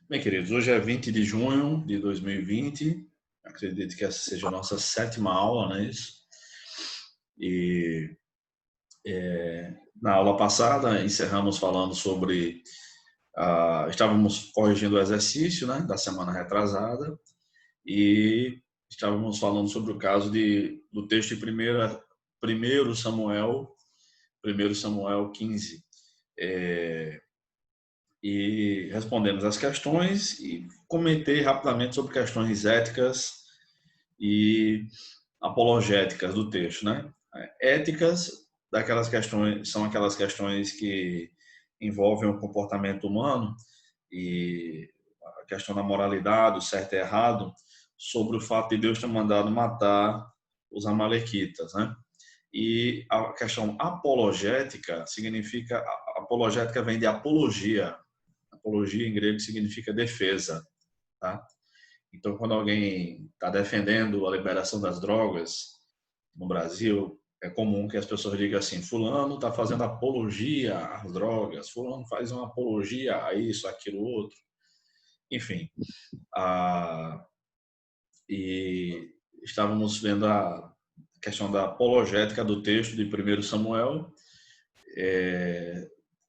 Bem, queridos, hoje é 20 de junho de 2020. Acredito que essa seja a nossa sétima aula, não é isso? E na aula passada encerramos falando sobre... estávamos corrigindo o exercício, né, da semana retrasada e estávamos falando sobre o caso do texto de 1 Samuel 15. E respondemos as questões e comentei rapidamente sobre questões éticas e apologéticas do texto, né? Éticas daquelas questões são aquelas questões que envolvem o comportamento humano e a questão da moralidade, o certo e errado, sobre o fato de Deus ter mandado matar os amalequitas, né? E a questão apologética significa, apologética vem de apologia. Apologia em grego significa defesa, tá? Então, quando alguém está defendendo a liberação das drogas no Brasil, é comum que as pessoas digam assim: fulano está fazendo apologia às drogas, fulano faz uma apologia a isso, aquilo, outro. Enfim, e estávamos vendo a questão da apologética do texto de 1 Samuel,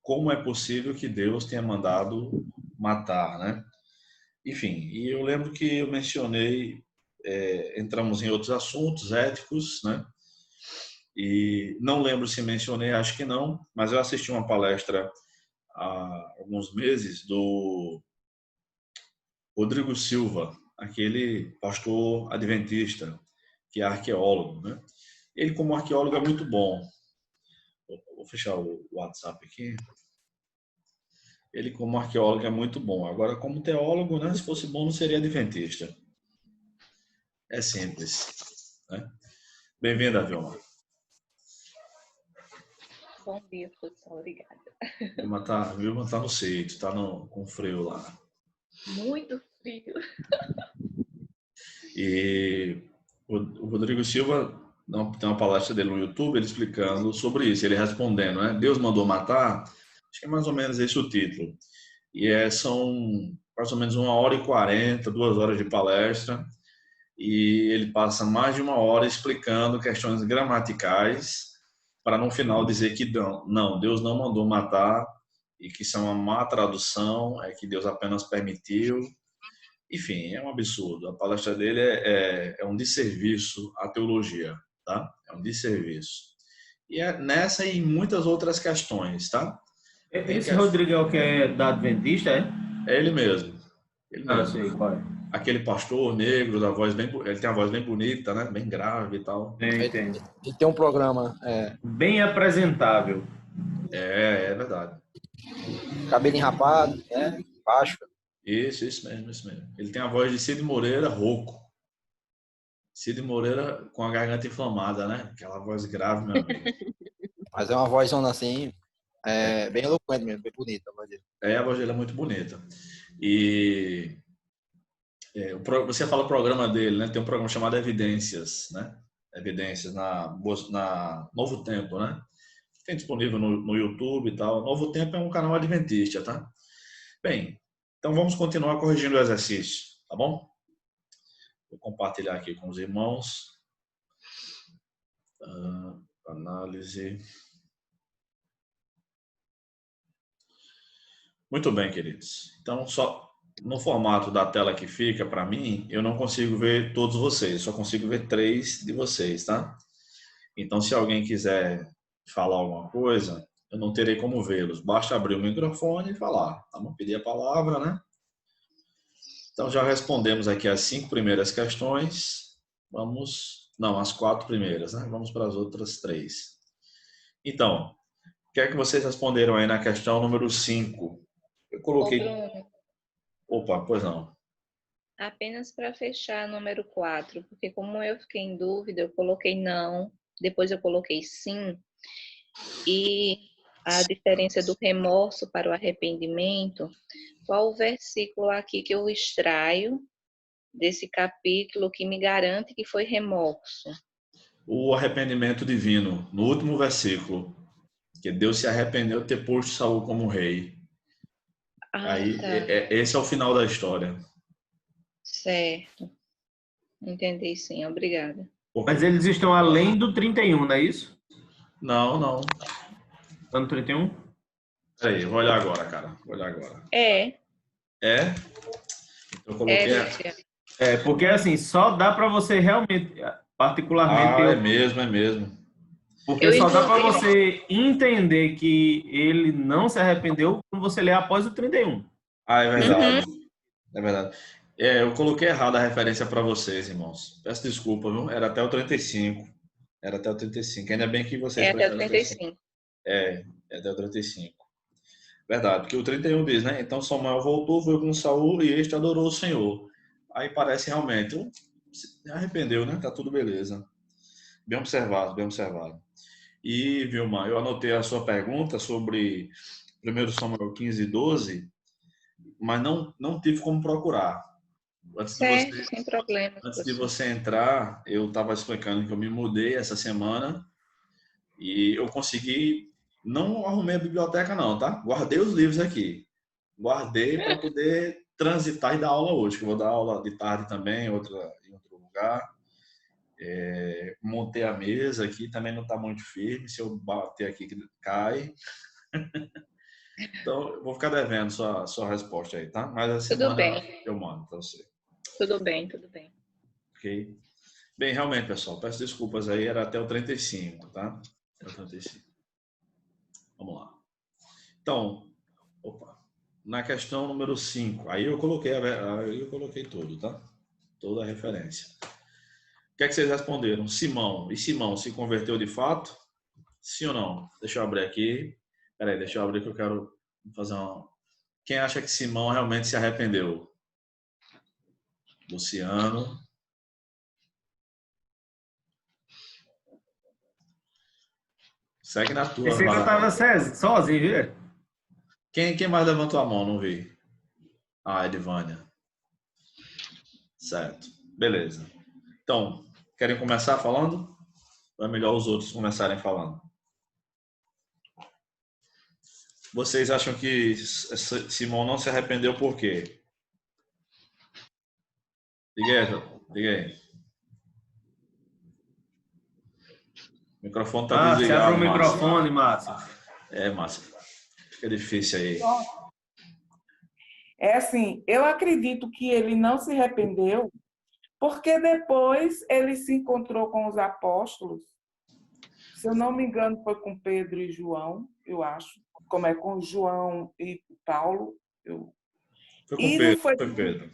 como é possível que Deus tenha mandado matar, né? Enfim, e eu lembro que eu mencionei, entramos em outros assuntos éticos, né? E não lembro se mencionei, acho que não, mas eu assisti uma palestra há alguns meses do Rodrigo Silva, aquele pastor adventista, que é arqueólogo, né? Ele, como arqueólogo, é muito bom. Vou fechar o WhatsApp aqui. Ele, como arqueólogo, é muito bom. Agora, como teólogo, né? Se fosse bom, não seria adventista. É simples, né? Bem-vinda, Vilma. Bom dia, professor. Obrigada. Vilma tá no sítio, tá com frio lá. Muito frio. E o Rodrigo Silva tem uma palestra dele no YouTube, ele explicando sobre isso, ele respondendo, né? Deus mandou matar? Acho que é mais ou menos esse o título. E são mais ou menos 1h40, 2 horas de palestra, e ele passa mais de 1 hora explicando questões gramaticais, para no final dizer que não, Deus não mandou matar, e que isso é uma má tradução, é que Deus apenas permitiu. Enfim, é um absurdo. A palestra dele é um desserviço à teologia, tá? É um desserviço. E é nessa e em muitas outras questões, tá? Esse Rodrigo é o que é da Adventista, é? É ele mesmo. Ele Ah, mesmo. sei qual é. Aquele pastor negro, da voz bem, ele tem a voz bem bonita, né? Bem grave e tal. Tem. E tem um programa, Bem apresentável. É verdade. cabelo enrapado, né? Baixo. Isso mesmo. Ele tem a voz de Cid Moreira rouco. Cid Moreira com a garganta inflamada, né? Aquela voz grave, meu amigo. Mas é uma vozona assim, bem eloquente mesmo, bem bonita a voz dele. A voz dele é muito bonita. E você fala o programa dele, né? Tem um programa chamado Evidências, né? Evidências na Novo Tempo, né? Tem disponível no YouTube e tal. Novo Tempo é um canal adventista, tá? Bem, então vamos continuar corrigindo o exercício, tá bom? Vou compartilhar aqui com os irmãos. Análise. Muito bem, queridos. Então, só no formato da tela que fica para mim, eu não consigo ver todos vocês, só consigo ver 3 de vocês, tá? Então, se alguém quiser falar alguma coisa, eu não terei como vê-los. Basta abrir o microfone e falar. Vamos pedir a palavra, né? Então, já respondemos aqui as 5 primeiras questões. As 4 primeiras, né? Vamos para as outras 3. Então, o que é que vocês responderam aí na questão número 5? Eu coloquei... Bruno, Opa, pois não. apenas para fechar número 4, porque como eu fiquei em dúvida, eu coloquei não, depois eu coloquei sim, e a diferença do remorso para o arrependimento, qual o versículo aqui que eu extraio desse capítulo que me garante que foi remorso? O arrependimento divino, no último versículo, que Deus se arrependeu de ter posto Saul como rei. Ah, Aí, tá. esse é o final da história. Certo. Entendi, sim. Obrigada. Mas eles estão além do 31, não é isso? Não, não. Tá no 31? Peraí, eu vou olhar agora, cara. Vou olhar agora. É, É? Eu é, coloquei. Luciano. É, porque assim, só dá para você realmente, particularmente, Ah, é mesmo, é mesmo. porque Eu, só dá para inclusive, você entender que ele não se arrependeu quando você lê após o 31. Ah, é uhum, verdade. É verdade. Eu coloquei errado a referência para vocês, irmãos. Peço desculpa, viu? Era até o 35. Era até o 35. Ainda bem que vocês é até o prestaram atenção. 35. É até o 35. Verdade, porque o 31 diz, né? Então Samuel voltou, foi com Saul e este adorou o Senhor. Aí parece realmente, se arrependeu, né? Tá tudo beleza. Bem observado, bem observado. E, Vilma, eu anotei a sua pergunta sobre 1 Samuel 15 e 12, mas não tive como procurar. Antes de Certo, você, sem problemas, antes de professor. você entrar, eu estava explicando que eu me mudei essa semana e eu consegui, não arrumei a biblioteca não, tá? Guardei os livros aqui. Guardei para poder transitar e dar aula hoje, que eu vou dar aula de tarde também, em outro lugar. Montei a mesa aqui, também não está muito firme, se eu bater aqui cai. Então, eu vou ficar devendo sua resposta aí, tá? Mas essa Tudo semana bem, eu mando para você, tudo bem, tudo bem. ok? Bem, realmente, pessoal, peço desculpas aí, era até o 35, tá? Até o 35. Vamos lá. Então, opa, na questão número 5, aí eu coloquei tudo, tá? Toda a referência. O que é que vocês responderam? Simão. E Simão se converteu de fato? Sim ou não? Deixa eu abrir aqui. Peraí, deixa eu abrir que eu quero fazer uma... Quem acha que Simão realmente se arrependeu? Luciano. Segue na tua, Pensei que eu tava Varela. sozinho, viu? Quem mais levantou a mão? Não vi. Ah, Edvânia. Certo. Beleza. Então, querem começar falando? Ou é melhor os outros começarem falando? Vocês acham que Simão não se arrependeu por quê? Diga aí, diga aí. O microfone está Márcio, abre o desligado, Márcio. microfone, Márcio. Márcio. Fica difícil aí. É assim, eu acredito que ele não se arrependeu, porque depois ele se encontrou com os apóstolos. Se eu não me engano, foi com Pedro e João, eu acho. Como é com João e Paulo. Foi com E não Pedro. foi, Foi Pedro.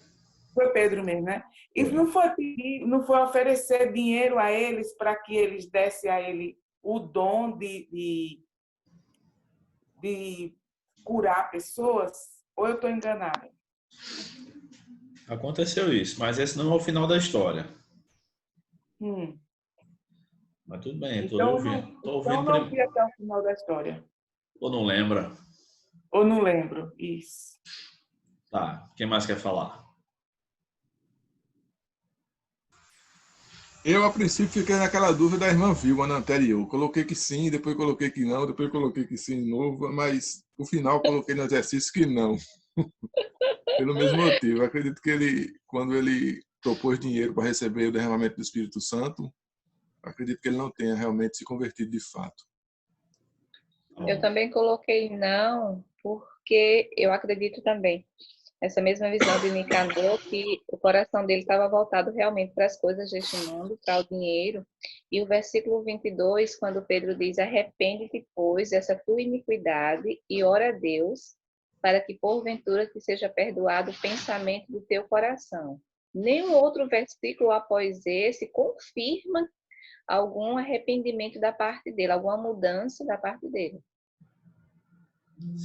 foi Pedro mesmo, né? E Foi. não foi oferecer dinheiro a eles para que eles dessem a ele o dom de curar pessoas? Ou eu estou enganada? Aconteceu isso, mas esse não é o final da história. Hum. Mas tudo bem, estou Então, ouvindo. Tô então ouvindo não vi primeiro. até o final da história. Ou não lembra? Ou não lembro. Isso. Tá. Quem mais quer falar? Eu, a princípio, fiquei naquela dúvida da irmã Vilma na anterior. Coloquei que sim, depois coloquei que não, depois coloquei que sim de novo, mas no final coloquei no exercício que não. Pelo mesmo motivo. Eu acredito que ele, quando ele propôs dinheiro para receber o derramamento do Espírito Santo, acredito que ele não tenha realmente se convertido de fato. Tá Eu bom. também coloquei não, porque eu acredito também. Essa mesma visão de Nicanor, que o coração dele estava voltado realmente para as coisas deste mundo, para o dinheiro. E o versículo 22, quando Pedro diz: arrepende-te, pois, dessa tua iniquidade e ora a Deus, para que porventura te seja perdoado o pensamento do teu coração. Nenhum outro versículo após esse confirma algum arrependimento da parte dele, alguma mudança da parte dele.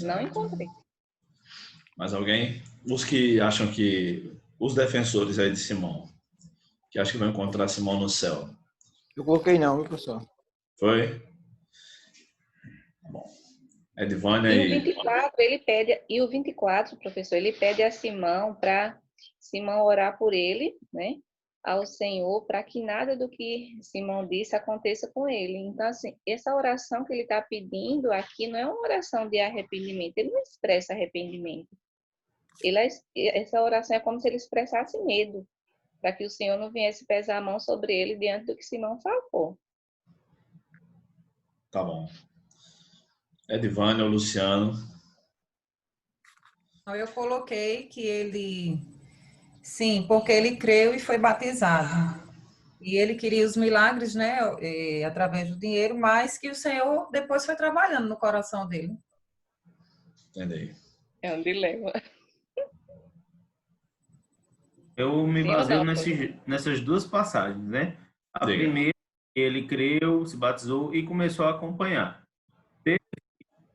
Não encontrei. Mais alguém? Os que acham que... Os defensores aí de Simão, que acham que vão encontrar Simão no céu. Eu coloquei não, viu, professor? Foi? Bom. Edvânia E o e... 24, ele pede, e o 24, professor, ele pede a Simão para Simão orar por ele, né? Ao Senhor, para que nada do que Simão disse aconteça com ele. Então, assim, essa oração que ele está pedindo aqui não é uma oração de arrependimento, ele não expressa arrependimento. essa oração é como se ele expressasse medo, para que o Senhor não viesse pesar a mão sobre ele diante do que Simão falou. Tá bom. Edivânia ou Luciano? Eu coloquei que ele, sim, porque ele creu e foi batizado. E ele queria os milagres, né, através do dinheiro, mas que o Senhor depois foi trabalhando no coração dele. Entendi. É um dilema. Eu me Sim ou baseio não, nessas duas passagens, né? A Diga. primeira, ele creu, se batizou e começou a acompanhar. Teve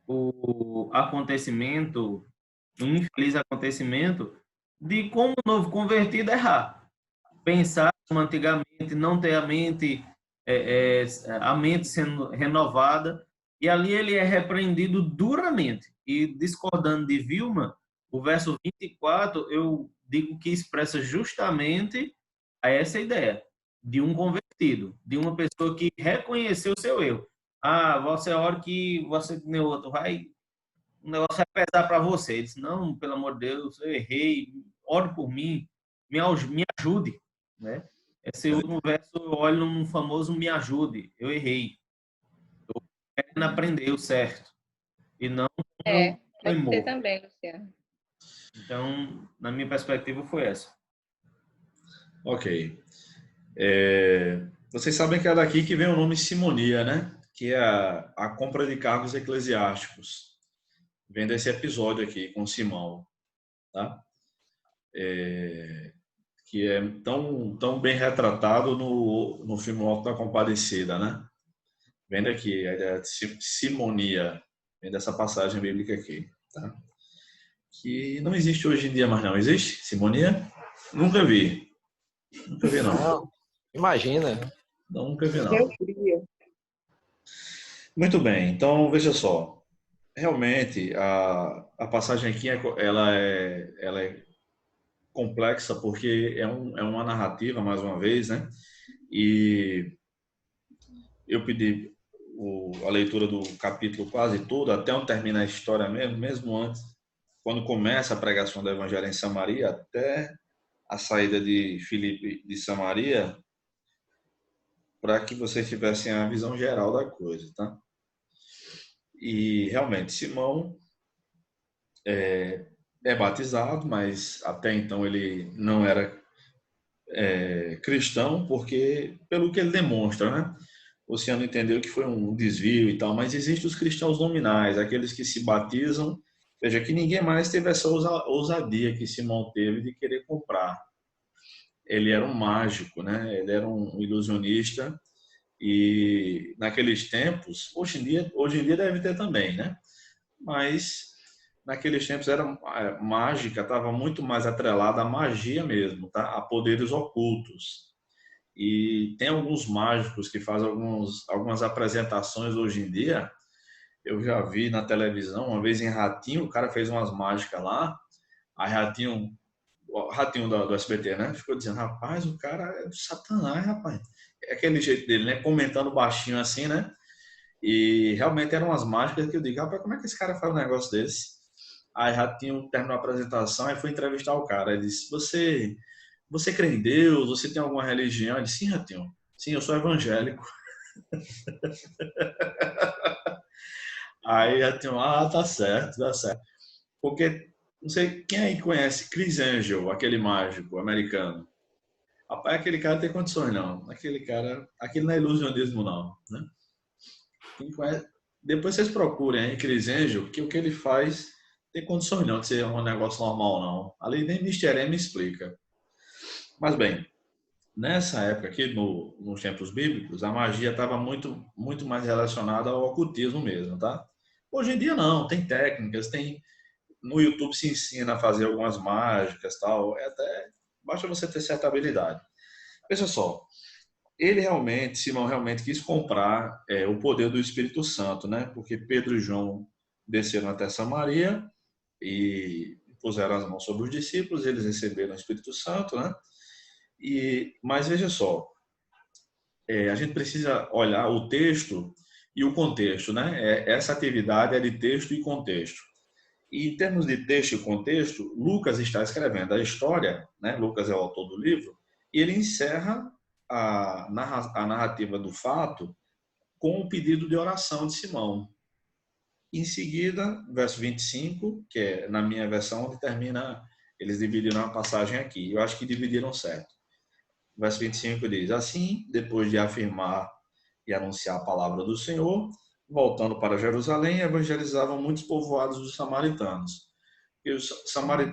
o acontecimento, um infeliz acontecimento, de como o novo convertido errar. Pensar como antigamente, não ter a mente sendo renovada, e ali ele é repreendido duramente. E discordando de Vilma, o verso 24, eu digo que expressa justamente essa ideia de um convertido, de uma pessoa que reconheceu o seu erro. Ah, você é a hora que você tem outro, o negócio vai pesar para você. Ele disse, não, pelo amor de Deus, eu errei, ore por mim, me ajude, né? Esse último verso eu olho no famoso me ajude, eu errei. Eu quero aprender o certo e não pode teimou. ser também, Luciano. Então, na minha perspectiva, foi essa. Ok. Vocês sabem que é daqui que vem o nome simonia, né? Que é a compra de cargos eclesiásticos. Vem desse episódio aqui com Simão, tá? Que é tão bem retratado no filme O Alto da Compadecida, né? Vem daqui, a ideia de simonia, vem dessa passagem bíblica aqui, tá? Que não existe hoje em dia mais não. Existe simonia? Nunca vi. Nunca vi não. Não, imagina. Não, nunca vi não. Eu queria. Muito bem, então veja só. Realmente, a passagem aqui ela é complexa porque é uma narrativa, mais uma vez, né? E eu pedi a leitura do capítulo quase todo, até onde termina a história mesmo antes, quando começa a pregação do Evangelho em Samaria, até a saída de Filipe de Samaria, para que vocês tivessem a visão geral da coisa, tá? E realmente, Simão é batizado, mas até então ele não era cristão, porque pelo que ele demonstra, né? O Luciano entendeu que foi um desvio e tal, mas existem os cristãos nominais, aqueles que se batizam, veja que ninguém mais teve essa ousadia que Simão teve de querer comprar. Ele era um mágico, né? Ele era um ilusionista e naqueles tempos, hoje em dia deve ter também, né? Mas naqueles tempos a mágica estava muito mais atrelada à magia mesmo, tá? A poderes ocultos. E tem alguns mágicos que fazem algumas apresentações hoje em dia. Eu já vi na televisão, uma vez em Ratinho, o cara fez umas mágicas lá. Aí o Ratinho do SBT, né? Ficou dizendo, rapaz, o cara é do Satanás, rapaz. É aquele jeito dele, né? Comentando baixinho assim, né? E realmente eram umas mágicas que eu digo, rapaz, como é que esse cara faz um negócio desse? Aí Ratinho terminou a apresentação e foi entrevistar o cara. Ele disse, você crê em Deus? Você tem alguma religião? Ele disse, sim, Ratinho. Sim, eu sou evangélico. Aí Ratinho, tá certo, dá certo. Porque, não sei, quem aí conhece Chris Angel, aquele mágico americano? Rapaz, aquele cara tem condições, não. Aquele não é ilusionismo, não. Né? Quem conhece, depois vocês procurem aí Chris Angel, que o que ele faz tem condições não de ser um negócio normal, não. Ali nem Mr. M explica. Mas bem, nessa época aqui, nos tempos bíblicos, a magia estava muito, muito mais relacionada ao ocultismo mesmo, tá? Hoje em dia não, tem técnicas, no YouTube se ensina a fazer algumas mágicas, tal, basta você ter certa habilidade. Veja só, Simão realmente quis comprar o poder do Espírito Santo, né? Porque Pedro e João desceram até Samaria e puseram as mãos sobre os discípulos, eles receberam o Espírito Santo, né? Mas veja só, a gente precisa olhar o texto e o contexto, né? Essa atividade é de texto e contexto. E em termos de texto e contexto, Lucas está escrevendo a história, né? Lucas é o autor do livro, e ele encerra a narrativa do fato com o pedido de oração de Simão. Em seguida, verso 25, que é na minha versão onde termina, eles dividiram a passagem aqui. Eu acho que dividiram certo. Verso 25 diz: assim, depois de afirmar e anunciar a palavra do Senhor, voltando para Jerusalém, evangelizavam muitos povoados dos samaritanos. E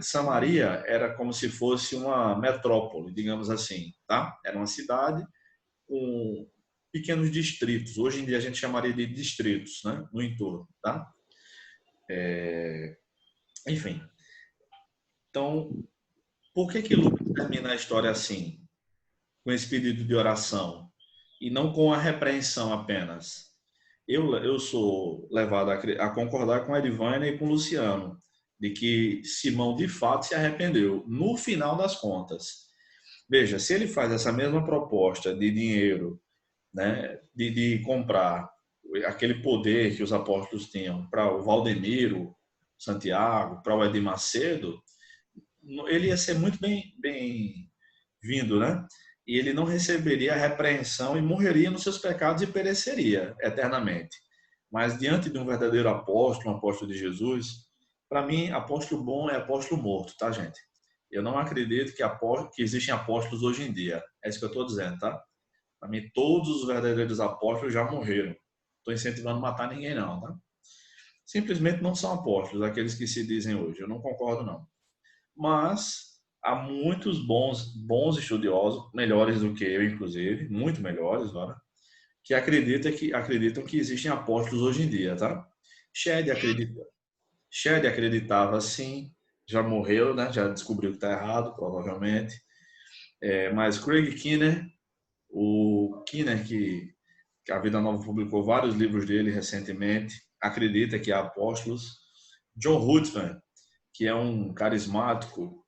Samaria era como se fosse uma metrópole, digamos assim, tá? Era uma cidade com pequenos distritos. Hoje em dia a gente chamaria de distritos, né? No entorno, tá? Enfim. Então, por que Lucas termina a história assim? Com esse pedido de oração e não com a repreensão apenas. Eu sou levado a concordar com a Edivânia e com o Luciano, de que Simão de fato se arrependeu, no final das contas. Veja, se ele faz essa mesma proposta de dinheiro, né, de comprar aquele poder que os apóstolos tinham para o Valdemiro, Santiago, para o Edir Macedo, ele ia ser muito bem-vindo, né? E ele não receberia a repreensão e morreria nos seus pecados e pereceria eternamente. Mas diante de um verdadeiro apóstolo, um apóstolo de Jesus, para mim, apóstolo bom é apóstolo morto, tá, gente? Eu não acredito que existem apóstolos hoje em dia. É isso que eu estou dizendo, tá? Para mim, todos os verdadeiros apóstolos já morreram. Estou incentivando a matar ninguém, não, tá? Simplesmente não são apóstolos, aqueles que se dizem hoje. Eu não concordo, não. Mas há muitos bons estudiosos, melhores do que eu, inclusive, muito melhores, né, que acreditam que existem apóstolos hoje em dia, tá? Shedd acreditava sim, já morreu, né? Já descobriu que está errado, provavelmente. Mas Craig Keener, o Keener que a Vida Nova publicou vários livros dele recentemente, acredita que há apóstolos. John Rutzman, que é um carismático,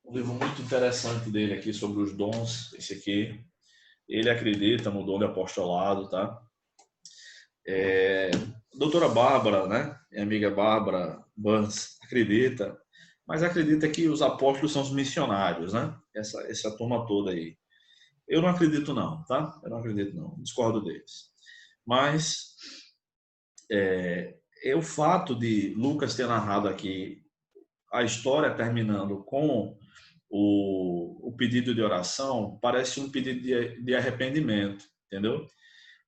um livro muito interessante dele aqui sobre os dons, esse aqui, ele acredita no dom de apostolado, tá? Doutora Bárbara, né? Minha amiga Bárbara Burns acredita, mas acredita que os apóstolos são os missionários, né? Essa turma toda aí. Eu não acredito não, tá? Eu não acredito não, discordo deles. Mas o fato de Lucas ter narrado aqui a história terminando com o pedido de oração parece um pedido de arrependimento, entendeu?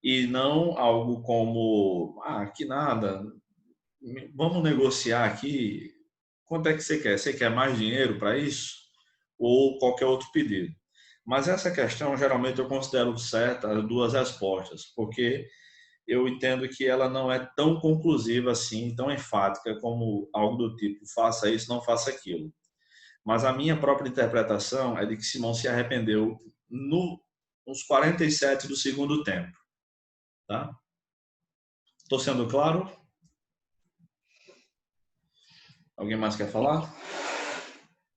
E não algo como, que nada, vamos negociar aqui, quanto é que você quer? Você quer mais dinheiro para isso? Ou qualquer outro pedido? Mas essa questão, geralmente, eu considero certa as duas respostas, porque eu entendo que ela não é tão conclusiva assim, tão enfática como algo do tipo, faça isso, não faça aquilo. Mas a minha própria interpretação é de que Simão se arrependeu nos 47 do segundo tempo. Tá? Estou sendo claro? Alguém mais quer falar?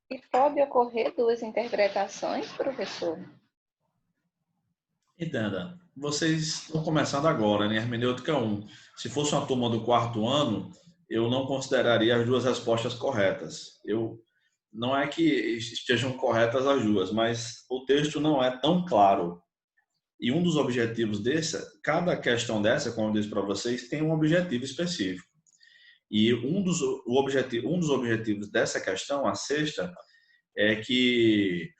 E pode ocorrer duas interpretações, professor? Entenda, vocês estão começando agora, né? Hermenêutica 1. Se fosse uma turma do quarto ano, eu não consideraria as duas respostas corretas. Não é que estejam corretas as duas, mas o texto não é tão claro. E um dos objetivos cada questão dessa, como eu disse para vocês, tem um objetivo específico. E um dos objetivos dessa questão, a sexta, é que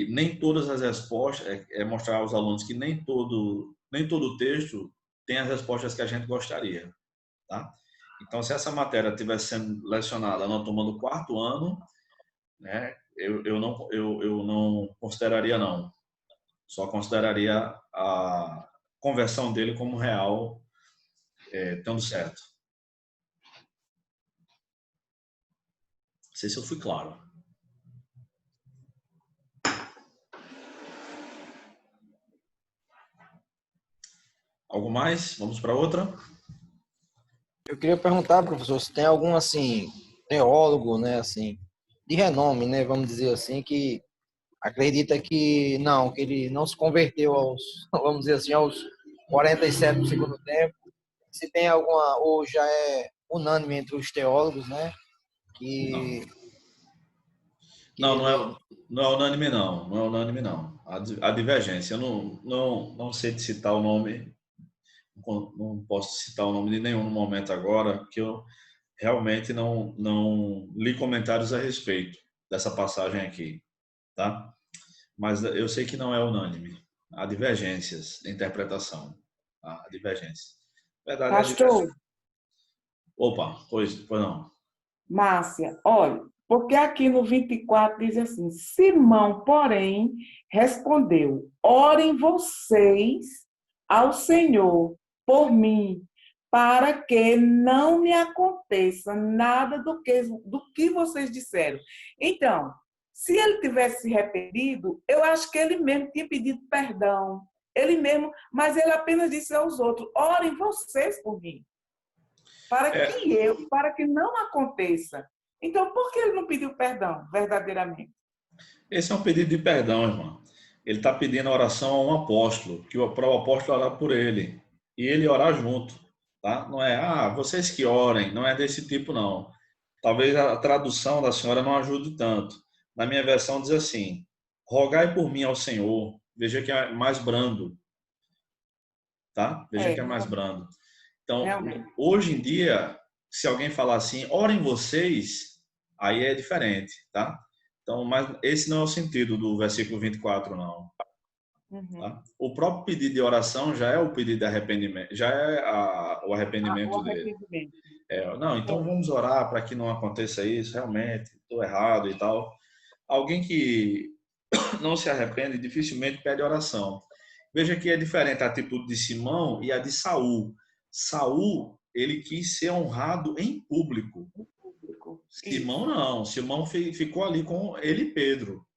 nem todas as respostas, mostrar aos alunos que nem todo o texto tem as respostas que a gente gostaria, tá? Então, se essa matéria tivesse sendo lecionada na turma do quarto ano, né, eu não consideraria não. Só consideraria a conversão dele como real, tendo certo. Não sei se eu fui claro. Algo mais? Vamos para outra? Eu queria perguntar, professor, se tem algum, assim, teólogo, né, assim, de renome, né, vamos dizer assim, que acredita que ele não se converteu vamos dizer assim, aos 47 do segundo tempo, se tem alguma, ou já é unânime entre os teólogos, né? Que, Não, não ele... é, não é unânime, não. Não é unânime, não. A divergência. Eu não sei te citar o nome, não posso citar o nome de nenhum no momento agora, porque eu realmente não li comentários a respeito dessa passagem aqui, tá? Mas eu sei que não é unânime. Há divergências de interpretação. Há divergências. Verdade, há Pastor, divergências. Opa, pois não. Márcia, olha, porque aqui no 24 diz assim: Simão, porém, respondeu: orem vocês ao Senhor por mim, para que não me aconteça nada do que vocês disseram. Então, se ele tivesse se arrependido, eu acho que ele mesmo tinha pedido perdão. Ele mesmo, mas ele apenas disse aos outros: orem vocês por mim, para que não aconteça. Então, por que ele não pediu perdão, verdadeiramente? Esse é um pedido de perdão, irmão. Ele está pedindo a oração a um apóstolo, para o apóstolo orar por ele. E ele orar junto. Tá? Não é, vocês que orem, não é desse tipo, não. Talvez a tradução da senhora não ajude tanto. Na minha versão diz assim: rogai por mim ao Senhor. Veja que é mais brando. Tá? Veja que é mais brando. Então, Realmente. hoje em dia, se alguém falar assim, orem vocês, aí é diferente, tá? Então, mas esse não é o sentido do versículo 24, não. Tá? O próprio pedido de oração já é o pedido de arrependimento, já é o arrependimento O dele. arrependimento. Não, então vamos orar para que não aconteça isso, realmente, estou errado e tal. Alguém que não se arrepende dificilmente pede oração. Veja que é diferente a atitude de Simão e a de Saul. Saul, ele quis ser honrado em público. Simão não. Simão ficou ali com ele e Pedro.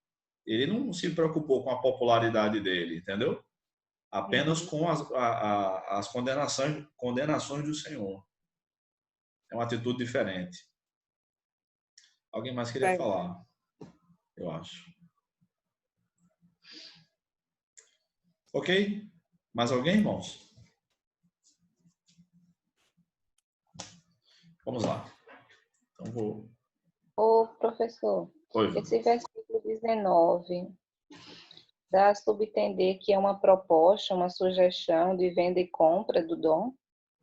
Ele não se preocupou com a popularidade dele, entendeu? Apenas com as condenações do Senhor. É uma atitude diferente. Alguém mais queria falar? Eu acho. Ok? Mais alguém, irmãos? Vamos lá. Então vou. Ô, professor, Oi. esse versículo 19 dá a subentender que é uma proposta, uma sugestão de venda e compra do dom?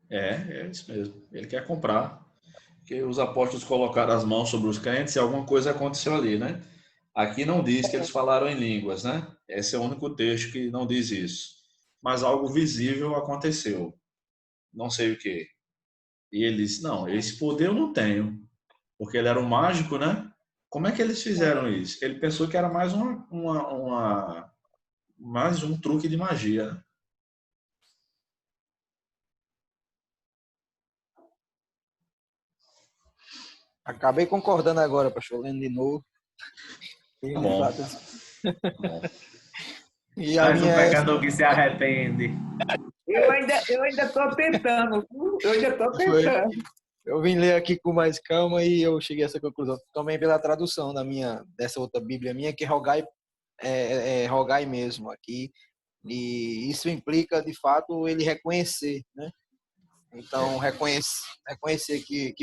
É isso mesmo. Ele quer comprar. Porque os apóstolos colocaram as mãos sobre os crentes e alguma coisa aconteceu ali, né? Aqui não diz que eles falaram em línguas, né? Esse é o único texto que não diz isso. Mas algo visível aconteceu. Não sei o quê. E ele disse, não, esse poder eu não tenho. Porque ele era um mágico, né? Como é que eles fizeram isso? Ele pensou que era mais mais um truque de magia, né? Acabei concordando agora, pastor, lendo de novo. Tá bom. E a Mais um minha pecador que se arrepende. Eu ainda estou tentando. Eu vim ler aqui com mais calma e eu cheguei a essa conclusão. Também pela tradução dessa outra Bíblia minha, que rogai, rogai mesmo aqui. E isso implica, de fato, ele reconhecer, né? Então, reconhecer que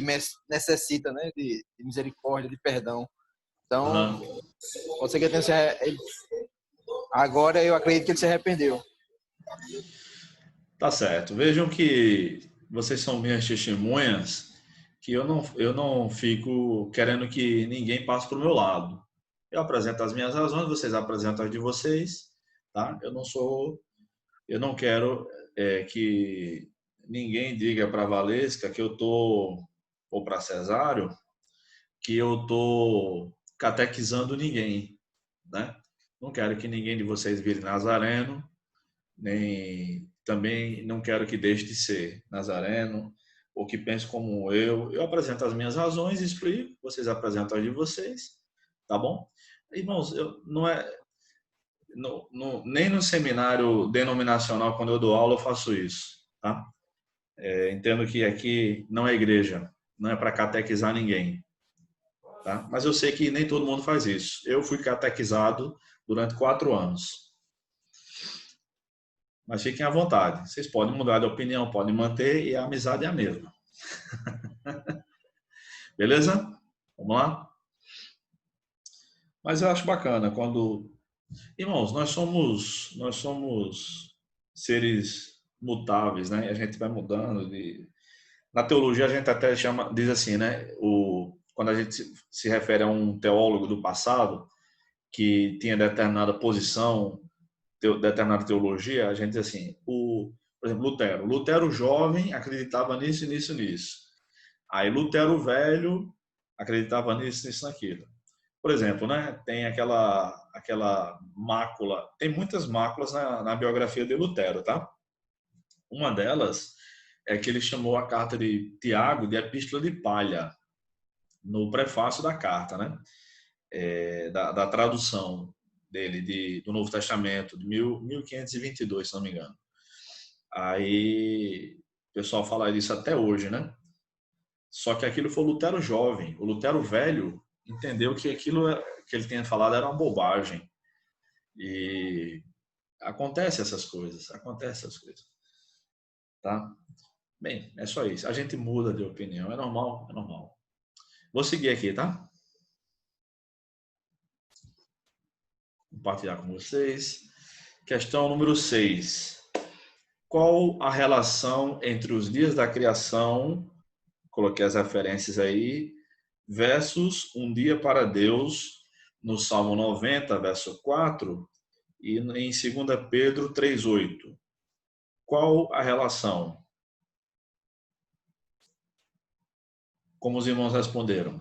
necessita, né, de misericórdia, de perdão. Então, você que agora eu acredito que ele se arrependeu. Tá certo. Vejam que vocês são minhas testemunhas, que eu não fico querendo que ninguém passe para o meu lado. Eu apresento as minhas razões, vocês apresentam as de vocês, tá? Eu não quero que ninguém diga para a Valesca que eu tô, ou para Cesário, que eu tô catequizando ninguém, né? Não quero que ninguém de vocês vire nazareno, nem também não quero que deixe de ser nazareno ou que pense como eu. Eu apresento as minhas razões, explico, vocês apresentam as de vocês, tá bom? Irmãos, nem no seminário denominacional, quando eu dou aula, eu faço isso, tá? Entendo que aqui não é igreja, não é para catequizar ninguém, tá? Mas eu sei que nem todo mundo faz isso. Eu fui catequizado durante 4 anos. Mas fiquem à vontade. Vocês podem mudar de opinião, podem manter, e a amizade é a mesma. Beleza? Vamos lá? Mas eu acho bacana quando... Irmãos, nós somos seres mutáveis, né? A gente vai mudando. Na teologia a gente até diz assim, né? Quando a gente se refere a um teólogo do passado que tinha determinada posição, determinada teologia, a gente diz assim, por exemplo, Lutero. Lutero jovem acreditava nisso, nisso, nisso. Aí Lutero velho acreditava nisso, nisso, naquilo. Por exemplo, né, tem aquela mácula, tem muitas máculas na biografia de Lutero, tá? Uma delas é que ele chamou a carta de Tiago de epístola de palha, no prefácio da carta, né? Da tradução dele do Novo Testamento, de 1522, se não me engano. Aí o pessoal fala disso até hoje, né? Só que aquilo foi o Lutero jovem. O Lutero velho entendeu que aquilo que ele tinha falado era uma bobagem. E acontece essas coisas, tá? Bem, é só isso. A gente muda de opinião, é normal, é normal. Vou seguir aqui, tá? Compartilhar com vocês. Questão número 6. Qual a relação entre os dias da criação, coloquei as referências aí, versus um dia para Deus, no Salmo 90, verso 4, e em 2 Pedro 3:8. Qual a relação? Como os irmãos responderam?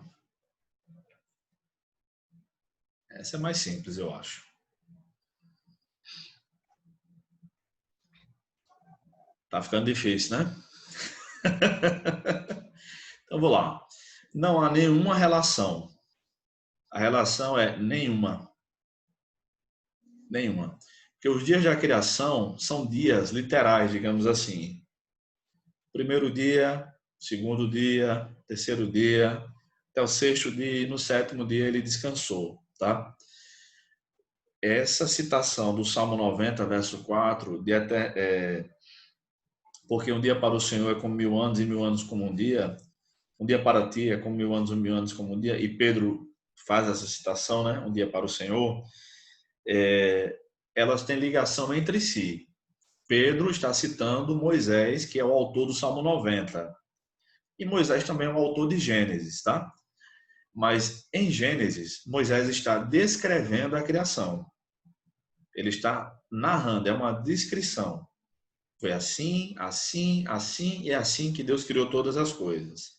Essa é mais simples, eu acho. Tá ficando difícil, né? Então, vou lá. Não há nenhuma relação. A relação é nenhuma. Nenhuma. Porque os dias da criação são dias literais, digamos assim. Primeiro dia, segundo dia, terceiro dia, até o sexto dia, e no sétimo dia ele descansou, tá? Essa citação do Salmo 90, verso 4, porque um dia para o Senhor é como 1000 anos e 1000 anos como um dia para ti é como 1000 anos e 1000 anos como um dia, e Pedro faz essa citação, né? Um dia para o Senhor, elas têm ligação entre si. Pedro está citando Moisés, que é o autor do Salmo 90. E Moisés também é o autor de Gênesis, tá? Mas em Gênesis, Moisés está descrevendo a criação. Ele está narrando, é uma descrição. Foi assim, assim, assim e é assim que Deus criou todas as coisas.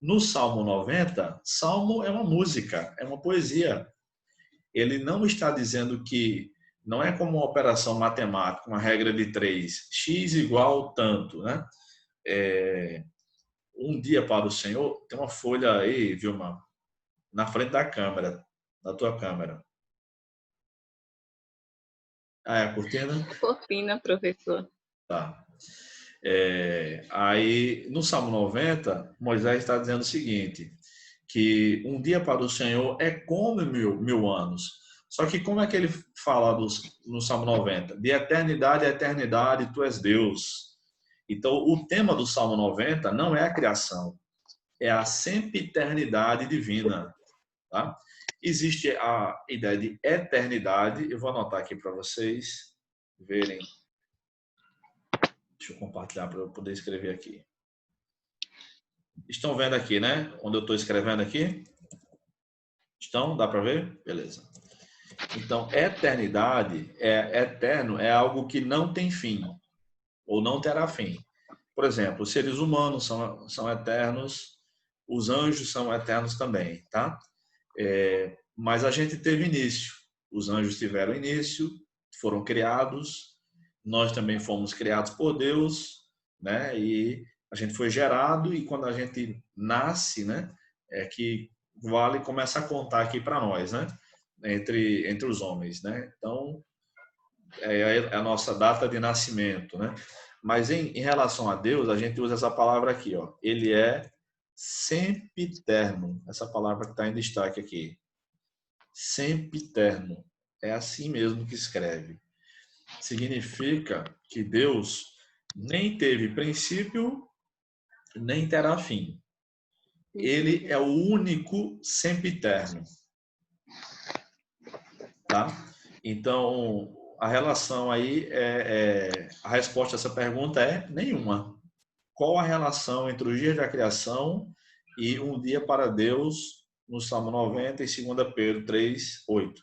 No Salmo 90, Salmo é uma música, é uma poesia. Ele não está dizendo que não é como uma operação matemática, uma regra de 3, x igual tanto, né? Um dia para o Senhor, tem uma folha aí, Vilma, na frente da câmera, da tua câmera. Ah, é a cortina? Cortina, professor. Tá. Aí, no Salmo 90, Moisés está dizendo o seguinte, que um dia para o Senhor é como 1000 anos. Só que como é que ele fala no Salmo 90? De eternidade a eternidade, tu és Deus. Então, o tema do Salmo 90 não é a criação, é a sempiternidade divina. Tá? Existe a ideia de eternidade, eu vou anotar aqui para vocês verem. Deixa eu compartilhar para eu poder escrever aqui. Estão vendo aqui, né? Onde eu estou escrevendo aqui? Estão? Dá para ver? Beleza. Então, eternidade, eterno, é algo que não tem fim, ou não terá fim. Por exemplo, os seres humanos são eternos, os anjos são eternos também, tá? Mas a gente teve início. Os anjos tiveram início, foram criados, nós também fomos criados por Deus, né? E a gente foi gerado, e quando a gente nasce, né? É que vale começa a contar aqui para nós, né? Entre os homens, né? Então, é a nossa data de nascimento, né? Mas em relação a Deus, a gente usa essa palavra aqui, ó. Ele é sempiterno. Essa palavra que está em destaque aqui. Sempiterno. É assim mesmo que escreve. significa que Deus nem teve princípio, nem terá fim. Ele é o único sempiterno, tá? Então, a relação aí a resposta a essa pergunta é nenhuma. Qual a relação entre os dias da criação e um dia para Deus no Salmo 90 e 2 Pedro 3:8?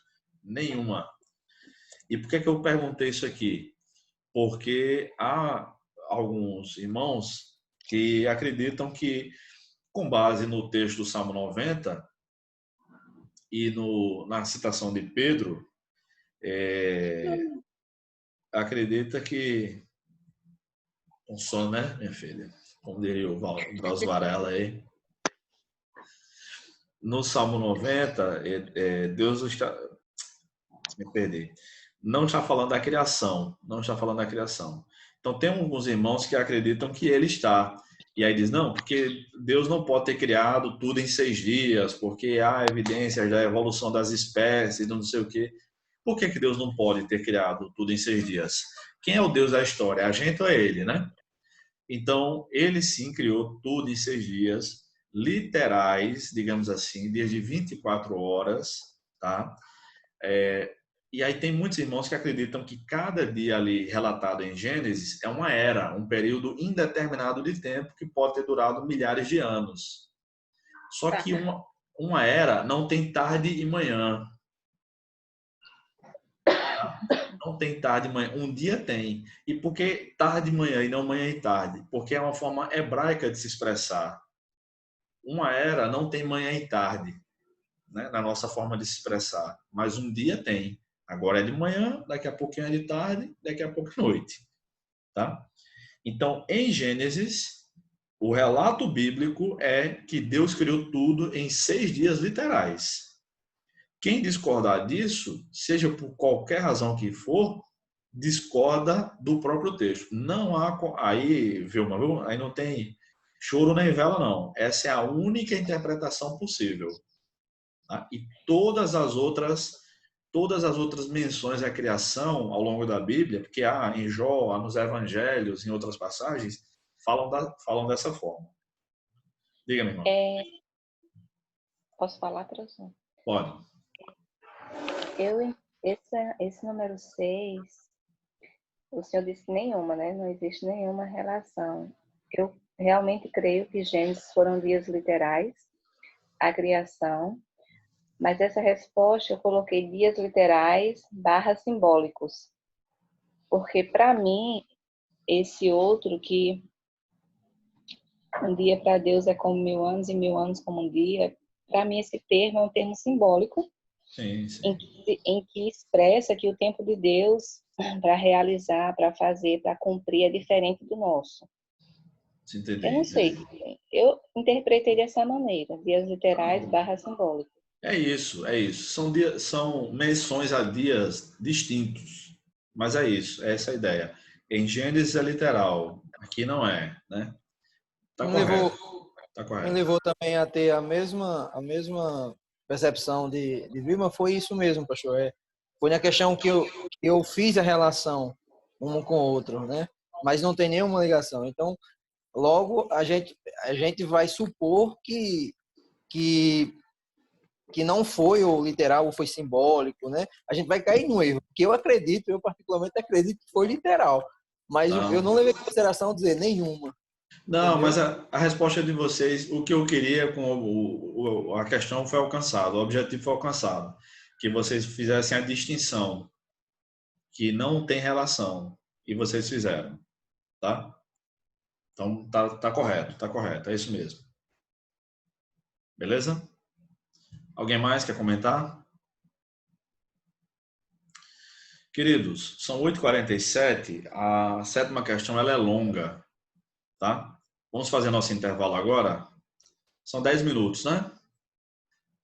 Nenhuma. E por que eu perguntei isso aqui? Porque há alguns irmãos que acreditam que, com base no texto do Salmo 90 e na citação de Pedro, acredita que um sono, né, minha filha? Como diria o Drauzio Varela aí. No Salmo 90, Deus está... Me perdi. Não está falando da criação. Não está falando da criação. Então, tem alguns irmãos que acreditam que ele está. E aí diz, não, porque Deus não pode ter criado tudo em 6 dias, porque há evidências da evolução das espécies, não sei o quê. Por que Deus não pode ter criado tudo em 6 dias? Quem é o Deus da história? A gente ou é ele, né? Então, ele sim criou tudo em 6 dias, literais, digamos assim, dias de 24 horas, tá? E aí tem muitos irmãos que acreditam que cada dia ali relatado em Gênesis é uma era, um período indeterminado de tempo que pode ter durado milhares de anos. Só que uma era não tem tarde e manhã. Não tem tarde e manhã. Um dia tem. E por que tarde e manhã e não manhã e tarde? Porque é uma forma hebraica de se expressar. Uma era não tem manhã e tarde, né, na nossa forma de se expressar. Mas um dia tem. Agora é de manhã, daqui a pouquinho é de tarde, daqui a pouco é noite. Tá? Então, em Gênesis, o relato bíblico é que Deus criou tudo em 6 dias literais. Quem discordar disso, seja por qualquer razão que for, discorda do próprio texto. Não há... Aí, Vilma, viu? Aí não tem choro nem vela, não. Essa é a única interpretação possível. Tá? E todas as outras menções à criação ao longo da Bíblia, porque há em Jó, há nos Evangelhos, em outras passagens, falam dessa forma. Diga, meu irmão. Posso falar, professor? Pode. Esse número 6, o senhor disse que nenhuma, né? Não existe nenhuma relação. Eu realmente creio que Gênesis foram dias literais, a criação, mas essa resposta eu coloquei dias literais / simbólicos. Porque, para mim, esse outro que um dia para Deus é como 1000 anos e 1000 anos como um dia, para mim esse termo é um termo simbólico, sim, sim. em que expressa que o tempo de Deus para realizar, para fazer, para cumprir é diferente do nosso. Entendi, Eu não sei, eu interpretei dessa maneira, dias literais / simbólicos. É isso, é isso. São menções a dias distintos, mas é isso, é essa a ideia. Em Gênesis é literal, aqui não é, né? Tá correto. Tá Me correto. levou também a ter a mesma percepção de Vilma, foi isso mesmo, pastor. Foi na questão que eu fiz a relação um com o outro, né? Mas não tem nenhuma ligação. Então, logo a gente vai supor que não foi o literal ou foi simbólico, né? A gente vai cair no erro, porque eu particularmente acredito que foi literal, mas eu não levei em consideração dizer nenhuma. Não, Entendeu? mas a resposta de vocês, o que eu queria com a questão foi alcançado, o objetivo foi alcançado. Que vocês fizessem a distinção, que não tem relação, e vocês fizeram, tá? Então, tá correto, é isso mesmo. Beleza? Alguém mais quer comentar? Queridos, são 8h47, a 7ª questão ela é longa, tá? Vamos fazer nosso intervalo agora? São 10 minutos, né?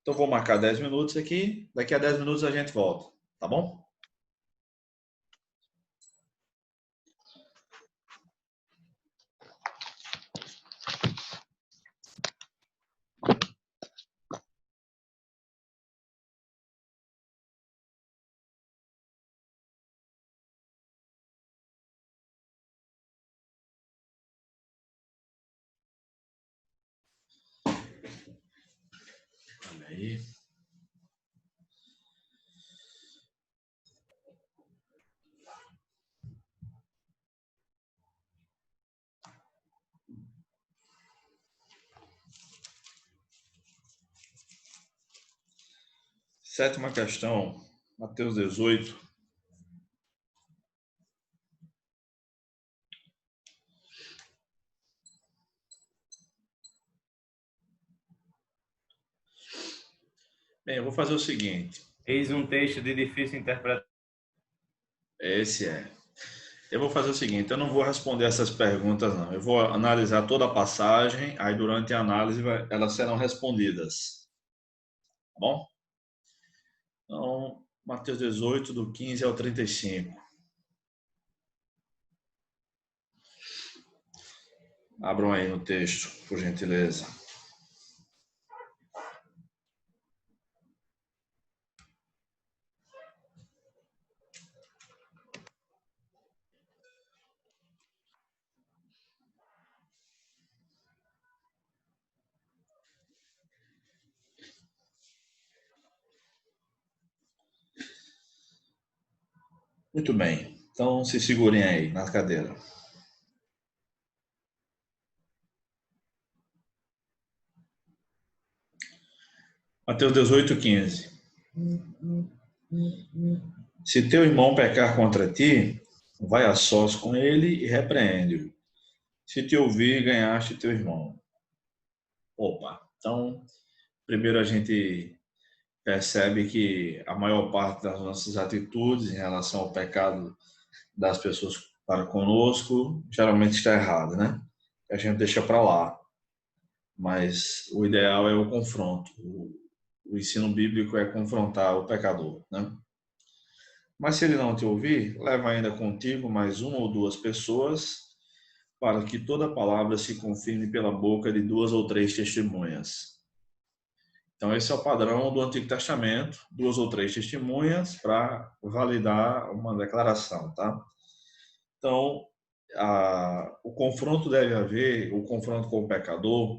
Então, vou marcar 10 minutos aqui. Daqui a 10 minutos a gente volta. Tá bom? aí. Sétima questão, Mateus 18. Bem, eu vou fazer o seguinte. Eis um texto de difícil interpretação. Esse é. Eu vou fazer o seguinte, eu não vou responder essas perguntas, não. Eu vou analisar toda a passagem, aí durante a análise elas serão respondidas. Tá bom? Então, Mateus 18, do 15 ao 35. Abram aí no texto, por gentileza. Muito bem. Então, se segurem aí na cadeira. Mateus 18, 15. Se teu irmão pecar contra ti, vai a sós com ele e repreende-o. Se te ouvir, ganhaste teu irmão. Opa, então, primeiro a gente percebe que a maior parte das nossas atitudes em relação ao pecado das pessoas para conosco geralmente está errada, né? A gente deixa para lá. Mas o ideal é o confronto. O ensino bíblico é confrontar o pecador, né? Mas se ele não te ouvir, leva ainda contigo mais uma ou duas pessoas, para que toda palavra se confirme pela boca de duas ou três testemunhas. Então, esse é o padrão do Antigo Testamento, duas ou três testemunhas para validar uma declaração, tá? Então, o confronto deve haver, o confronto com o pecador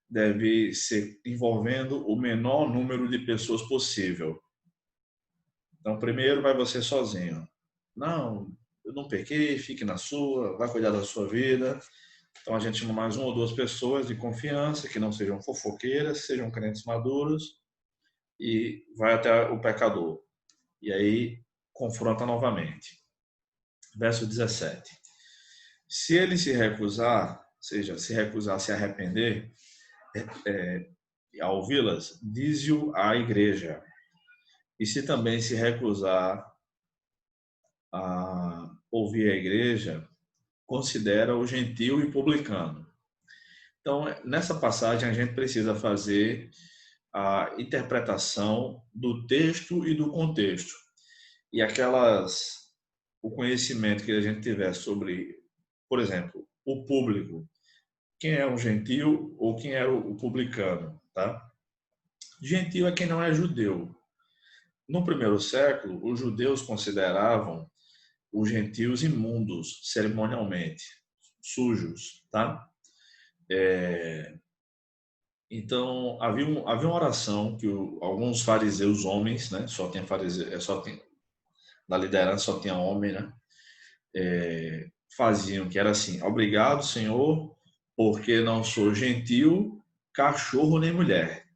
deve ser envolvendo o menor número de pessoas possível. Então, primeiro vai você sozinho. Não, eu não pequei, fique na sua, vai cuidar da sua vida. Então, a gente chama mais uma ou duas pessoas de confiança, que não sejam fofoqueiras, sejam crentes maduros, e vai até o pecador. E aí, confronta novamente. Verso 17. Se ele se recusar, ou seja, se recusar a se arrepender, a ouvi-las, dize-o à igreja. E se também se recusar a ouvir a igreja, considera o gentil e publicano. Então, nessa passagem, a gente precisa fazer a interpretação do texto e do contexto. E o conhecimento que a gente tiver sobre, por exemplo, o público, quem é um gentil ou quem é o publicano, tá? Gentil é quem não é judeu. No primeiro século, os judeus consideravam os gentios imundos, cerimonialmente, sujos, tá? Então, havia uma oração que alguns fariseus homens, né? Na liderança só tinha homem, né? Faziam, que era assim: obrigado, Senhor, porque não sou gentil, cachorro nem mulher.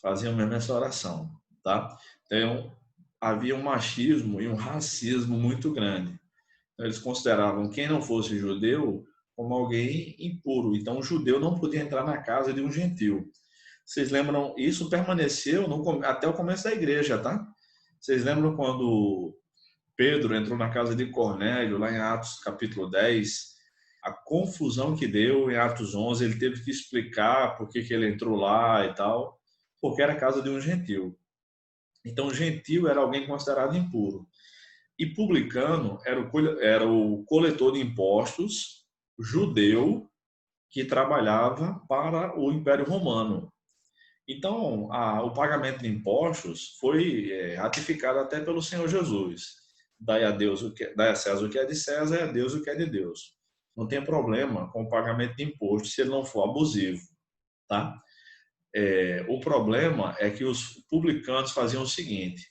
Faziam mesmo essa oração, tá? Então, havia um machismo e um racismo muito grande. Então, eles consideravam quem não fosse judeu como alguém impuro. Então, o judeu não podia entrar na casa de um gentil. Vocês lembram? Isso permaneceu até o começo da igreja, tá? Vocês lembram quando Pedro entrou na casa de Cornélio, lá em Atos capítulo 10, a confusão que deu em Atos 11, ele teve que explicar por que ele entrou lá e tal, porque era a casa de um gentil. Então, gentil era alguém considerado impuro. E publicano era o coletor de impostos judeu que trabalhava para o Império Romano. Então, o pagamento de impostos foi ratificado até pelo Senhor Jesus. Dai a César o que é de César e a Deus o que é de Deus. Não tem problema com o pagamento de imposto se ele não for abusivo, tá? O problema é que os publicanos faziam o seguinte: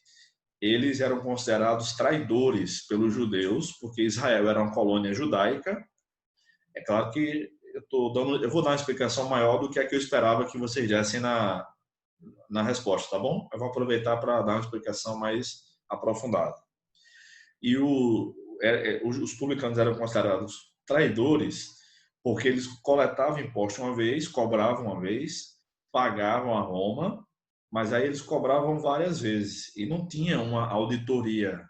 eles eram considerados traidores pelos judeus, porque Israel era uma colônia judaica. É claro que eu vou dar uma explicação maior do que a que eu esperava que vocês dessem na resposta, tá bom? Eu vou aproveitar para dar uma explicação mais aprofundada. E os publicanos eram considerados traidores porque eles coletavam imposto uma vez, cobravam uma vez, pagavam a Roma, mas aí eles cobravam várias vezes e não tinha uma auditoria,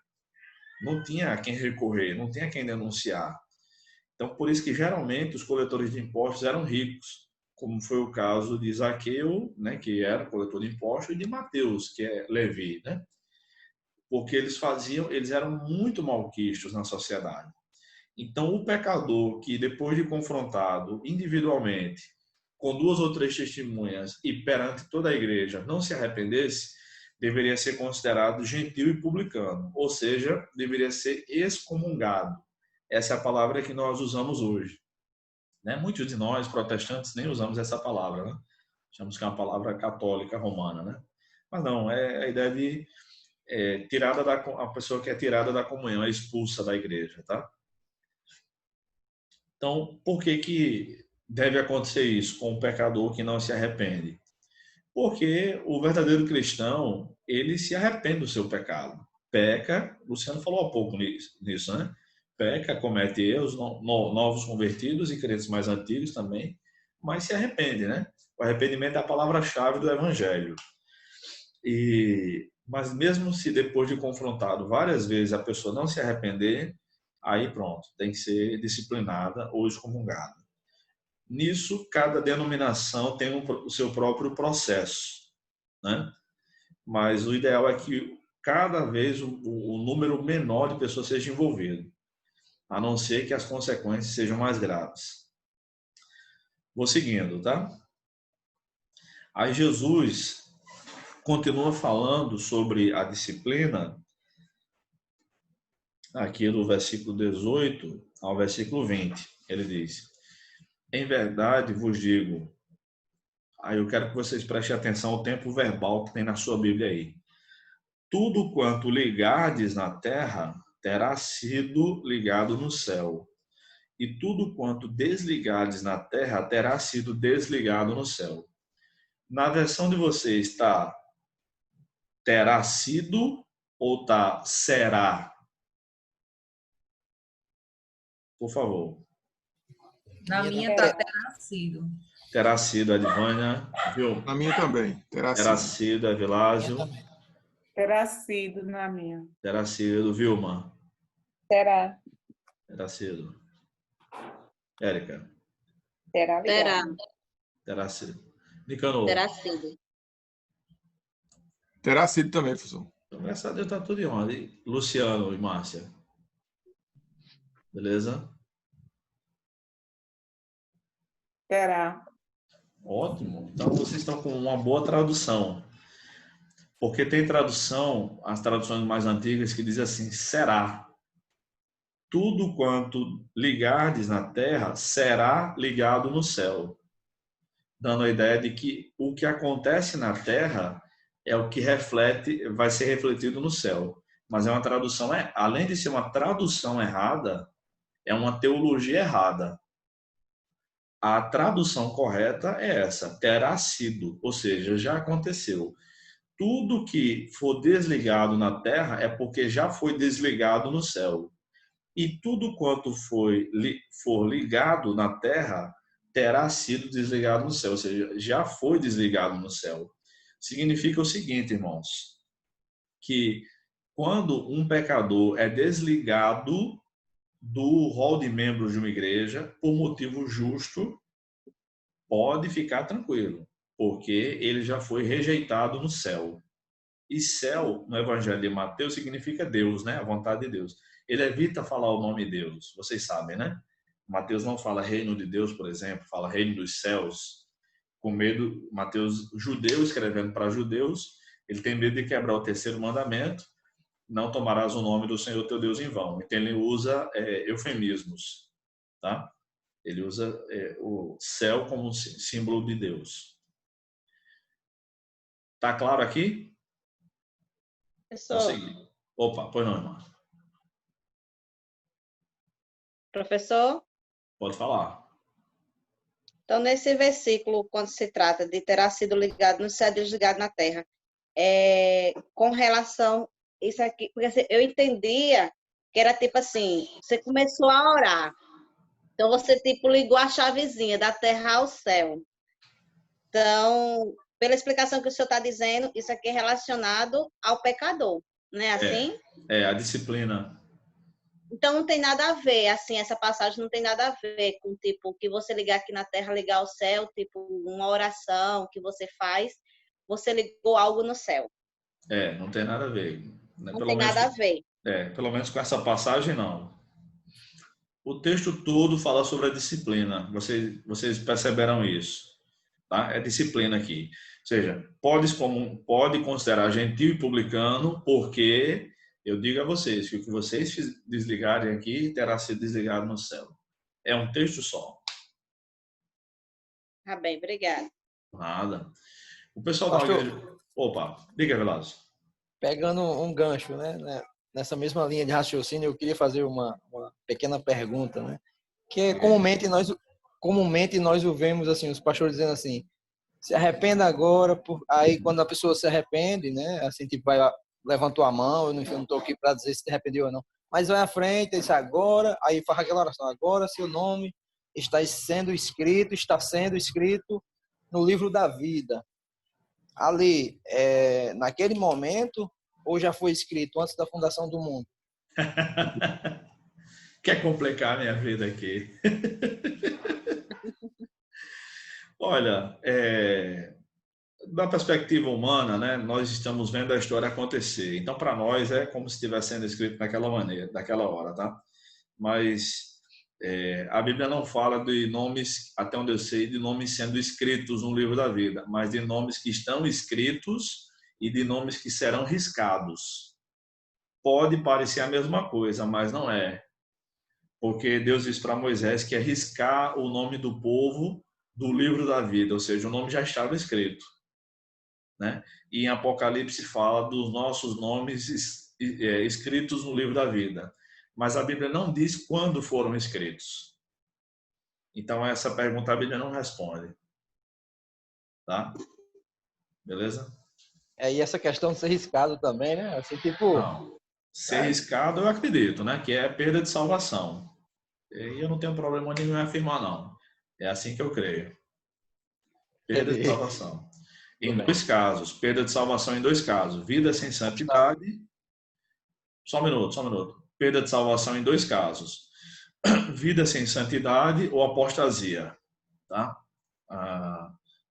não tinha a quem recorrer, não tinha a quem denunciar. Então, por isso que geralmente os coletores de impostos eram ricos, como foi o caso de Zaqueu, né, que era coletor de impostos, e de Mateus, que é Levi, né? Porque eles eram muito malquistos na sociedade. Então, o pecador que, depois de confrontado individualmente, com 2 ou 3 testemunhas e perante toda a igreja, não se arrependesse, deveria ser considerado gentil e publicano, ou seja, deveria ser excomungado. Essa é a palavra que nós usamos hoje. Né? Muitos de nós, protestantes, nem usamos essa palavra, né? Achamos que é uma palavra católica romana, né? Mas não, é a ideia de a pessoa que é tirada da comunhão, é expulsa da igreja, tá? Então, por que deve acontecer isso com o pecador que não se arrepende? Porque o verdadeiro cristão, ele se arrepende do seu pecado. Peca, Luciano falou há pouco nisso, né? Peca, comete erros, novos convertidos e crentes mais antigos também, mas se arrepende, né? O arrependimento é a palavra-chave do evangelho. Mas mesmo se depois de confrontado várias vezes a pessoa não se arrepender, aí pronto, tem que ser disciplinada ou excomungada. Nisso, cada denominação tem o seu próprio processo, né? Mas o ideal é que cada vez o número menor de pessoas seja envolvido, a não ser que as consequências sejam mais graves. Vou seguindo, tá? Aí Jesus continua falando sobre a disciplina, aqui do versículo 18 ao versículo 20. Ele diz: em verdade vos digo. Aí eu quero que vocês prestem atenção ao tempo verbal que tem na sua Bíblia aí. Tudo quanto ligardes na terra terá sido ligado no céu. E tudo quanto desligardes na terra terá sido desligado no céu. Na versão de vocês está terá sido ou está será? Por favor. Na minha está terá sido. Terá sido, Edvânia, viu? Na minha também. Terá sido, Evilásio. Terá sido na minha. Terá sido, Vilma. Terá. Terá sido. Érica. Terá ligado. Terá sido. Nicanor. Terá sido. Terá sido também, professor. Então, graças a Deus está tudo em ordem. Luciano e Márcia. Beleza? Terá. Ótimo. Então, vocês estão com uma boa tradução. Porque tem tradução, as traduções mais antigas, que diz assim, será. Tudo quanto ligardes na terra será ligado no céu. Dando a ideia de que o que acontece na terra é o que reflete, vai ser refletido no céu. Mas é uma tradução, além de ser uma tradução errada, é uma teologia errada. A tradução correta é essa, terá sido, ou seja, já aconteceu. Tudo que for desligado na terra é porque já foi desligado no céu. E tudo quanto for ligado na terra terá sido desligado no céu, ou seja, já foi desligado no céu. Significa o seguinte, irmãos, que quando um pecador é desligado do rol de membros de uma igreja por motivo justo, pode ficar tranquilo, porque ele já foi rejeitado no céu. E céu, no Evangelho de Mateus, significa Deus, né? A vontade de Deus. Ele evita falar o nome Deus, vocês sabem, né? Mateus não fala reino de Deus, por exemplo, fala reino dos céus. Com medo, Mateus, judeu, escrevendo para judeus, ele tem medo de quebrar o terceiro mandamento, não tomarás o nome do Senhor teu Deus em vão. Então ele usa eufemismos, tá? Ele usa o céu como símbolo de Deus. Tá claro aqui? Professor, Consegui. Opa, pois não, irmã. professor, Pode falar. então nesse versículo, quando se trata de terá sido ligado no céu e desligado na terra, com relação isso aqui, porque assim, eu entendia que era tipo assim, você começou a orar, então você tipo ligou a chavezinha da terra ao céu. Então, pela explicação que o senhor está dizendo, isso aqui é relacionado ao pecador, não é assim? A disciplina. Então não tem nada a ver, assim, essa passagem não tem nada a ver com tipo que você ligar aqui na terra, ligar ao céu, tipo uma oração que você faz, você ligou algo no céu. Não tem nada a ver. Né? Não tem nada a ver. Pelo menos com essa passagem, não. O texto todo fala sobre a disciplina. Vocês perceberam isso. Tá? É disciplina aqui. Ou seja, pode considerar gentil e publicano, porque eu digo a vocês que o que vocês desligarem aqui terá sido desligado no céu. É um texto só. Ah, bem, obrigada. Nada. O pessoal da Pastor, igreja... Opa, diga, Velasco. pegando um gancho, né? Nessa mesma linha de raciocínio, eu queria fazer uma pequena pergunta, né? Que comumente nós o vemos assim, os pastores dizendo assim, se arrependa agora, aí quando a pessoa se arrepende, né? Assim, tipo, levantou a mão, eu não estou aqui para dizer se se arrependeu ou não, mas vai à frente, diz agora, aí faz aquela oração, agora seu nome está sendo escrito no livro da vida. Ali, naquele momento, ou já foi escrito antes da fundação do mundo? Quer complicar minha vida aqui? Olha, da perspectiva humana, né, nós estamos vendo a história acontecer. Então, para nós, é como se estivesse sendo escrito daquela maneira, daquela hora, tá? Mas a Bíblia não fala de nomes, até onde eu sei, de nomes sendo escritos no livro da vida, mas de nomes que estão escritos e de nomes que serão riscados. Pode parecer a mesma coisa, mas não é. Porque Deus disse para Moisés que é riscar o nome do povo do livro da vida, ou seja, o nome já estava escrito. Né? E em Apocalipse fala dos nossos nomes escritos no livro da vida. Mas a Bíblia não diz quando foram escritos. Então, essa pergunta a Bíblia não responde. Tá? Beleza? E essa questão de ser riscado também, né? Assim, tipo... Não. Ser riscado, eu acredito, né? Que é perda de salvação. E eu não tenho problema nenhum em afirmar, não. É assim que eu creio. Perda de salvação. Em dois casos. Perda de salvação em dois casos. Vida sem santidade. Só um minuto. Perda de salvação em dois casos. Vida sem santidade ou apostasia. Tá?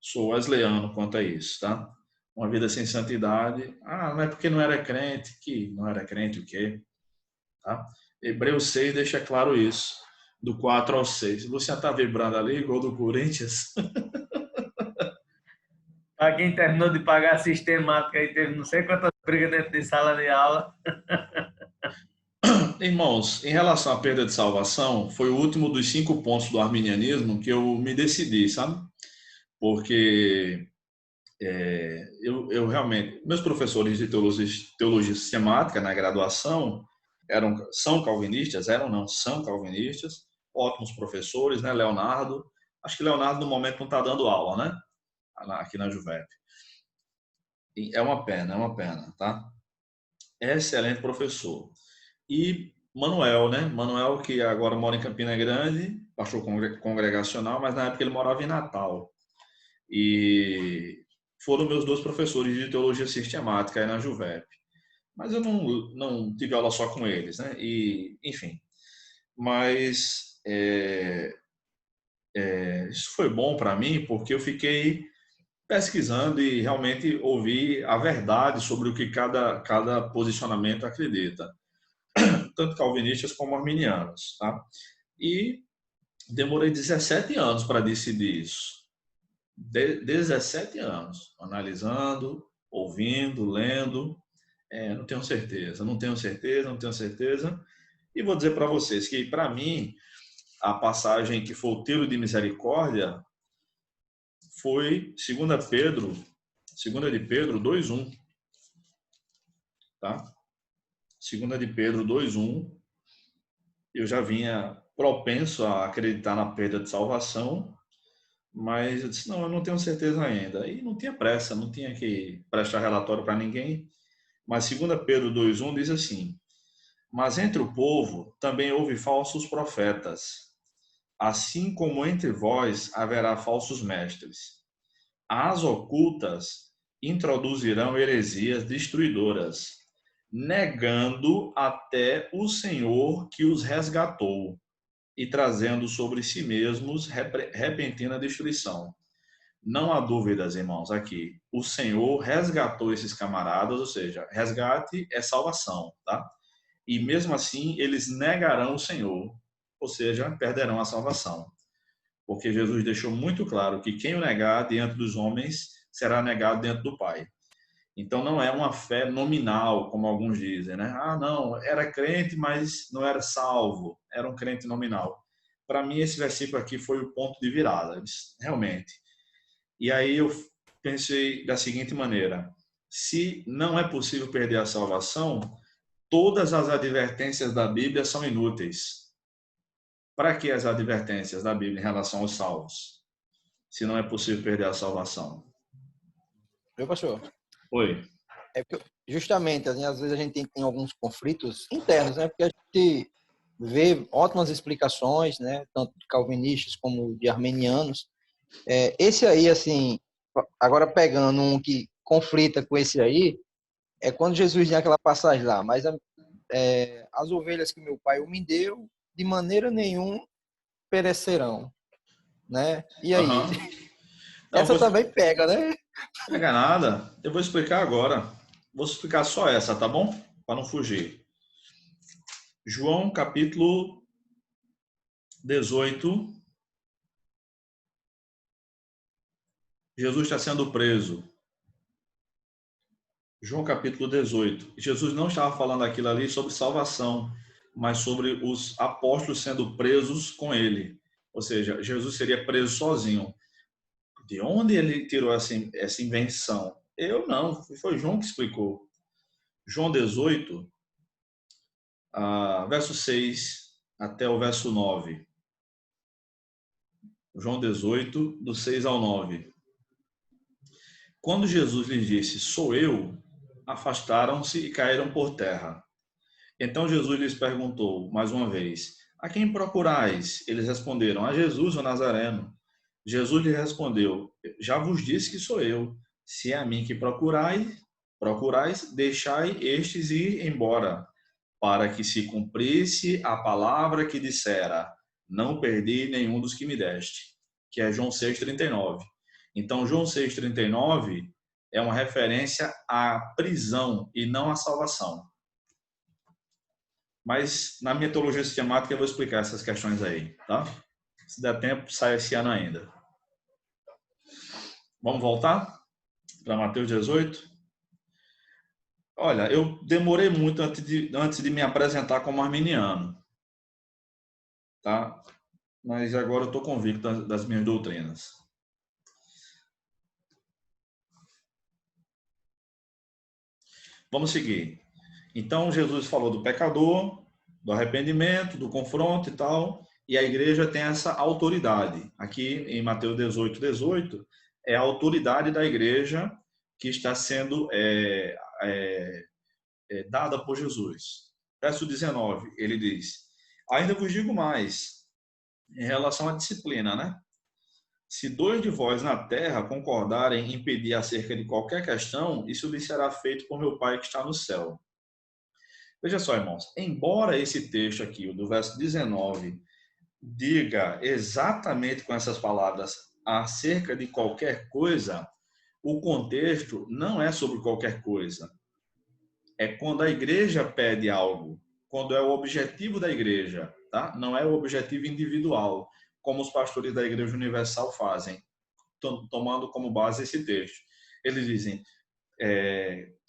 Sou wesleyano quanto a isso. Tá? Uma vida sem santidade. Não é porque não era crente. Que não era crente o quê? Tá? Hebreus 6 deixa claro isso. Do 4 ao 6. Você está vibrando ali, gol do Corinthians? Para quem terminou de pagar a sistemática e teve não sei quantas brigas dentro de sala de aula. Irmãos, em relação à perda de salvação, foi o último dos 5 pontos do arminianismo que eu me decidi, sabe? Porque eu realmente... Meus professores de teologia sistemática na graduação são calvinistas, são calvinistas, ótimos professores, né? Leonardo. Acho que Leonardo, no momento, não está dando aula, né? Aqui na Juvep. É uma pena, tá? Excelente professor. E Manuel, né? Manuel, que agora mora em Campina Grande, pastor congregacional, mas na época ele morava em Natal. E foram meus 2 professores de teologia sistemática aí na Juvep. Mas eu não tive aula só com eles, né? E, enfim. Mas isso foi bom para mim, porque eu fiquei pesquisando e realmente ouvi a verdade sobre o que cada posicionamento acredita, tanto calvinistas como arminianos, tá? E demorei 17 anos para decidir isso. 17 anos, analisando, ouvindo, lendo. Não tenho certeza. E vou dizer para vocês que, para mim, a passagem que foi o tiro de misericórdia foi 2 Pedro 2 de Pedro 2:1. Tá? 2 de Pedro 2:1. Eu já vinha propenso a acreditar na perda de salvação, mas eu disse, não, eu não tenho certeza ainda. E não tinha pressa, não tinha que prestar relatório para ninguém. Mas 2 Pedro 2:1 diz assim: mas entre o povo também houve falsos profetas, assim como entre vós haverá falsos mestres. As ocultas introduzirão heresias destruidoras, negando até o Senhor que os resgatou e trazendo sobre si mesmos repentina destruição. Não há dúvidas, irmãos, aqui. O Senhor resgatou esses camaradas, ou seja, resgate é salvação, tá? E mesmo assim, eles negarão o Senhor, ou seja, perderão a salvação. Porque Jesus deixou muito claro que quem o negar diante dos homens será negado diante do Pai. Então não é uma fé nominal, como alguns dizem, né? Ah, não, era crente, mas não era salvo. Era um crente nominal. Para mim, esse versículo aqui foi o ponto de virada, realmente. E aí eu pensei da seguinte maneira: se não é possível perder a salvação, todas as advertências da Bíblia são inúteis. Para que as advertências da Bíblia em relação aos salvos, se não é possível perder a salvação? Meu pastor. Oi. É porque, justamente, assim, às vezes a gente tem alguns conflitos internos, né? Porque a gente vê ótimas explicações, né? Tanto de calvinistas como de armenianos. Esse aí, assim, agora pegando um que conflita com esse aí, é quando Jesus tem aquela passagem lá, mas as ovelhas que meu pai me deu, de maneira nenhuma perecerão, né? E aí? Uhum. Não, Essa também pega, né? Não pega nada. Eu vou explicar agora. Vou explicar só essa, tá bom? Para não fugir. João capítulo 18. Jesus está sendo preso. João capítulo 18. Jesus não estava falando aquilo ali sobre salvação, mas sobre os apóstolos sendo presos com ele. Ou seja, Jesus seria preso sozinho. De onde ele tirou essa invenção? Eu não, foi João que explicou. João 18, verso 6 até o verso 9. João 18, do 6 ao 9. Quando Jesus lhes disse, sou eu, afastaram-se e caíram por terra. Então Jesus lhes perguntou mais uma vez, a quem procurais? Eles responderam, a Jesus o Nazareno. Jesus lhe respondeu, já vos disse que sou eu. Se é a mim que procurais, deixai estes ir embora, para que se cumprisse a palavra que dissera, não perdi nenhum dos que me deste, que é João 6,39. Então, João 6,39 é uma referência à prisão e não à salvação. Mas, na minha teologia sistemática, eu vou explicar essas questões aí, tá? Se der tempo, sai esse ano ainda. Vamos voltar para Mateus 18? Olha, eu demorei muito antes de me apresentar como arminiano, tá? Mas agora eu estou convicto das minhas doutrinas. Vamos seguir. Então, Jesus falou do pecador, do arrependimento, do confronto e tal, e a igreja tem essa autoridade. Aqui em Mateus 18, é a autoridade da igreja que está sendo dada por Jesus. Verso 19, ele diz, ainda vos digo mais, em relação à disciplina, né? Se 2 de vós na terra concordarem em pedir acerca de qualquer questão, isso lhe será feito por meu Pai que está no céu. Veja só, irmãos, embora esse texto aqui, o do verso 19, diga exatamente com essas palavras acerca de qualquer coisa, o contexto não é sobre qualquer coisa. É quando a igreja pede algo, quando é o objetivo da igreja, tá? Não é o objetivo individual, como os pastores da Igreja Universal fazem, tomando como base esse texto. Eles dizem,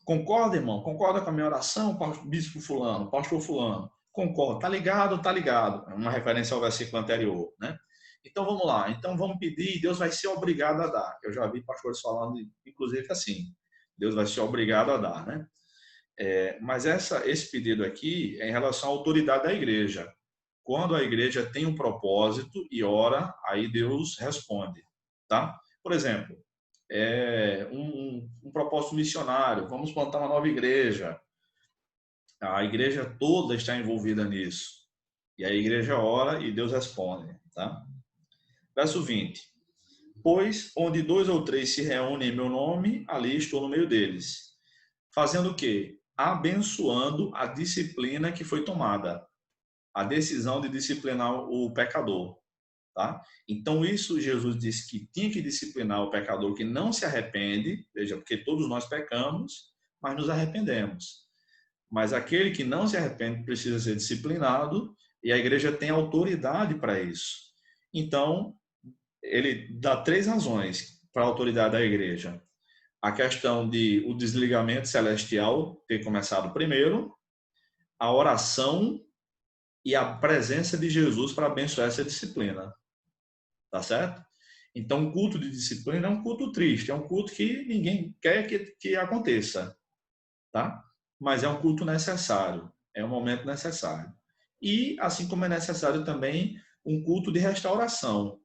concorda, irmão? Concorda com a minha oração, bispo fulano, pastor fulano? Concorda, tá ligado? Tá ligado. É uma referência ao versículo anterior, né? Então vamos lá. Então vamos pedir e Deus vai ser obrigado a dar. Eu já vi pastores falando, inclusive, assim, Deus vai ser obrigado a dar, né? Mas esse pedido aqui é em relação à autoridade da igreja. Quando a igreja tem um propósito e ora, aí Deus responde, tá? Por exemplo, um propósito missionário, vamos plantar uma nova igreja. A igreja toda está envolvida nisso. E a igreja ora e Deus responde, tá? Verso 20. Pois onde 2 ou 3 se reúnem em meu nome, ali estou no meio deles. Fazendo o quê? Abençoando a disciplina que foi tomada. A decisão de disciplinar o pecador, tá? Então isso Jesus disse que tinha que disciplinar o pecador que não se arrepende, veja, porque todos nós pecamos, mas nos arrependemos. Mas aquele que não se arrepende precisa ser disciplinado e a igreja tem autoridade para isso. Então, ele dá 3 razões para a autoridade da igreja. A questão de o desligamento celestial ter começado primeiro, a oração e a presença de Jesus para abençoar essa disciplina. Tá certo? Então, o culto de disciplina é um culto triste, é um culto que ninguém quer que aconteça, tá? Mas é um culto necessário, é um momento necessário. E, assim como é necessário também um culto de restauração,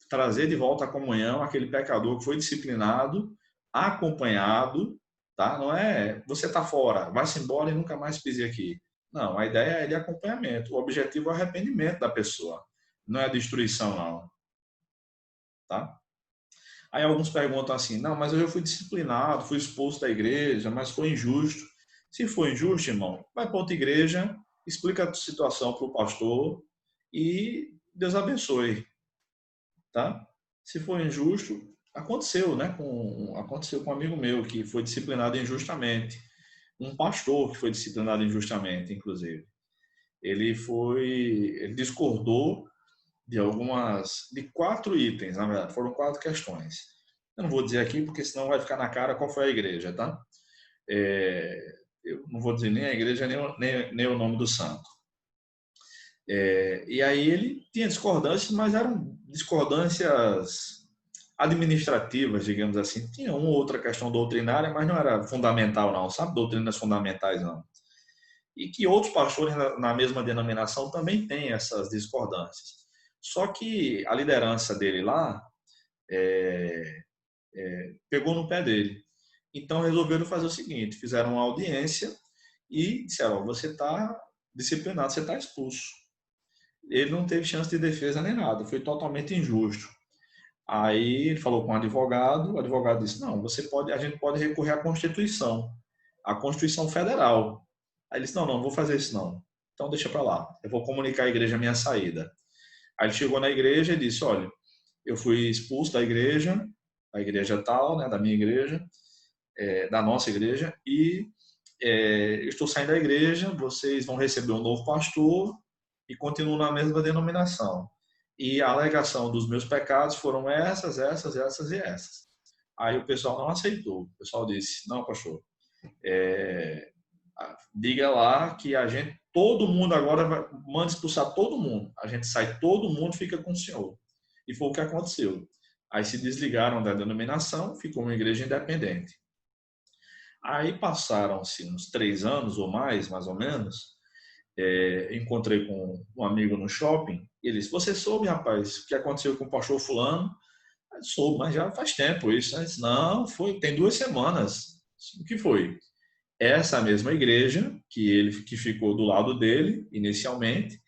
trazer de volta a comunhão aquele pecador que foi disciplinado, acompanhado, tá? Não é você tá fora, vai-se embora e nunca mais pise aqui. Não, a ideia é de acompanhamento. O objetivo é o arrependimento da pessoa, não é a destruição, não. Tá? Aí alguns perguntam assim, não, mas eu já fui disciplinado, fui expulso da igreja, mas foi injusto. Se for injusto, irmão, vai para outra igreja, explica a situação para o pastor e Deus abençoe. Tá? Se for injusto, aconteceu, né? Aconteceu com um amigo meu que foi disciplinado injustamente. Um pastor que foi disciplinado injustamente, inclusive. Ele discordou de 4 itens, na verdade, foram 4 questões. Eu não vou dizer aqui, porque senão vai ficar na cara qual foi a igreja, tá? Eu não vou dizer nem a igreja, nem o nome do santo. E aí ele tinha discordâncias, mas eram discordâncias administrativas, digamos assim. Tinha uma ou outra questão doutrinária, mas não era fundamental, não, sabe? Doutrinas fundamentais, não. E que outros pastores na mesma denominação também têm essas discordâncias. Só que a liderança dele lá pegou no pé dele. Então resolveram fazer o seguinte, fizeram uma audiência e disseram, você está disciplinado, você está expulso. Ele não teve chance de defesa nem nada, foi totalmente injusto. Aí ele falou com o advogado disse, não, a gente pode recorrer à Constituição, a Constituição Federal. Aí ele disse, não, vou fazer isso não. Então deixa para lá, eu vou comunicar à igreja a minha saída. Aí ele chegou na igreja e disse, olha, eu fui expulso da igreja tal, né, da minha igreja, da nossa igreja, e eu estou saindo da igreja, vocês vão receber um novo pastor e continuam na mesma denominação. E a alegação dos meus pecados foram essas. Aí o pessoal não aceitou. O pessoal disse, não, pastor, diga lá que todo mundo agora manda expulsar todo mundo. A gente sai, todo mundo fica com o senhor. E foi o que aconteceu. Aí se desligaram da denominação, ficou uma igreja independente. Aí passaram-se uns 3 anos ou mais ou menos, encontrei com um amigo no shopping, e ele disse, você soube, rapaz, o que aconteceu com o pastor fulano? Eu soube, mas já faz tempo isso. Né? Disse, não, tem 2 semanas. O que foi? Essa mesma igreja, que ficou do lado dele, inicialmente,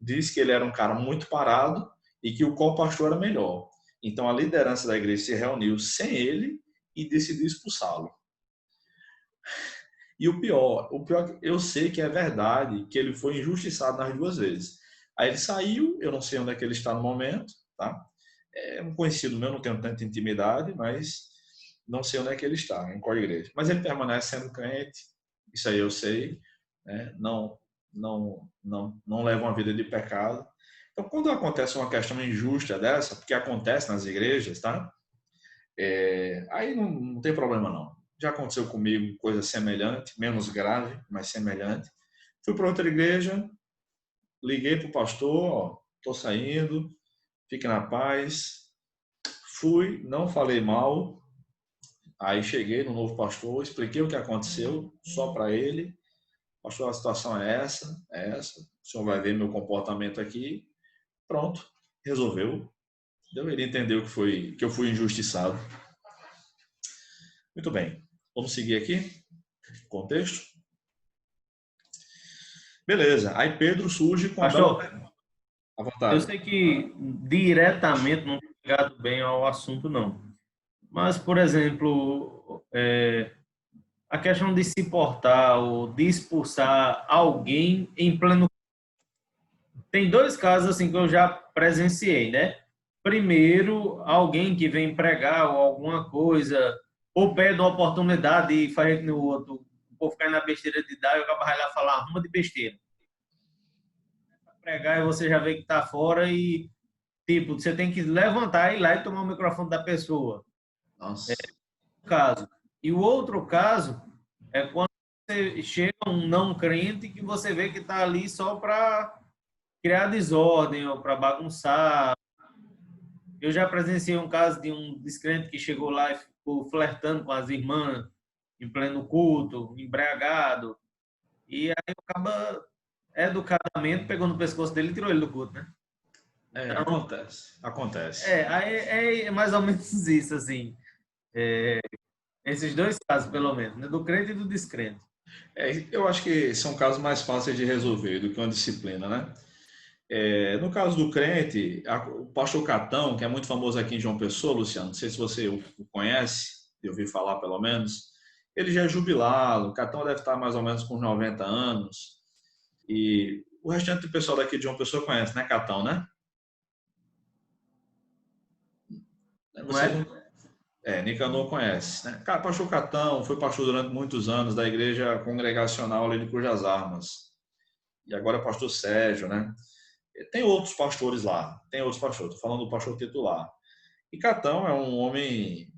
disse que ele era um cara muito parado e que o co-pastor era melhor. Então, a liderança da igreja se reuniu sem ele e decidiu expulsá-lo. E o pior, eu sei que é verdade, que ele foi injustiçado nas 2 vezes. Aí ele saiu, eu não sei onde é que ele está no momento, tá? É um conhecido meu, não tenho tanta intimidade, mas não sei onde é que ele está, em qual igreja. Mas ele permanece sendo crente, isso aí eu sei, né? Não leva uma vida de pecado. Então, quando acontece uma questão injusta dessa, porque acontece nas igrejas, tá? Aí não tem problema não. Já aconteceu comigo coisa semelhante, menos grave, mas semelhante. Fui para outra igreja, liguei para o pastor, estou saindo, fique na paz. Fui, não falei mal. Aí cheguei no novo pastor, expliquei o que aconteceu, só para ele. Pastor, a situação é essa. O senhor vai ver meu comportamento aqui. Pronto, resolveu. Ele entendeu que eu fui injustiçado. Muito bem, vamos seguir aqui. Contexto. Beleza, aí Pedro surge com Pastor, a eu vontade. sei que diretamente não está ligado bem ao assunto, não. Mas, por exemplo, a questão de se portar ou de expulsar alguém em pleno... Tem dois casos assim que eu já presenciei, né? Primeiro, alguém que vem pregar ou alguma coisa, ou pede uma oportunidade e faz no outro, o povo cai na besteira de dar e o cara vai lá falar arruma de besteira. Pregar e você já vê que está fora e, tipo, você tem que levantar e ir lá e tomar o microfone da pessoa. Nossa. Caso. E o outro caso é quando você chega um não crente que você vê que está ali só para criar desordem ou para bagunçar. Eu já presenciei um caso de um descrente que chegou lá e ficou flertando com as irmãs em pleno culto, embriagado. E aí acaba educadamente pegou no pescoço dele e tirou ele do culto, né? Então, Acontece. é mais ou menos isso, assim. Esses dois casos, pelo menos, né? Do crente e do descrente. Eu acho que são casos mais fáceis de resolver do que uma disciplina, né? No caso do crente, o pastor Catão, que é muito famoso aqui em João Pessoa, Luciano, não sei se você o conhece, eu ouvi falar pelo menos, ele já é jubilado, o Catão deve estar mais ou menos com 90 anos, e o restante do pessoal daqui de João Pessoa conhece, né, Catão, né? Não Você é? não... Nicanor conhece, né? Cara, pastor Catão foi pastor durante muitos anos da igreja congregacional ali de Cujas Armas, e agora é pastor Sérgio, né? Tem outros pastores lá, estou falando do pastor titular. E Catão é um homem,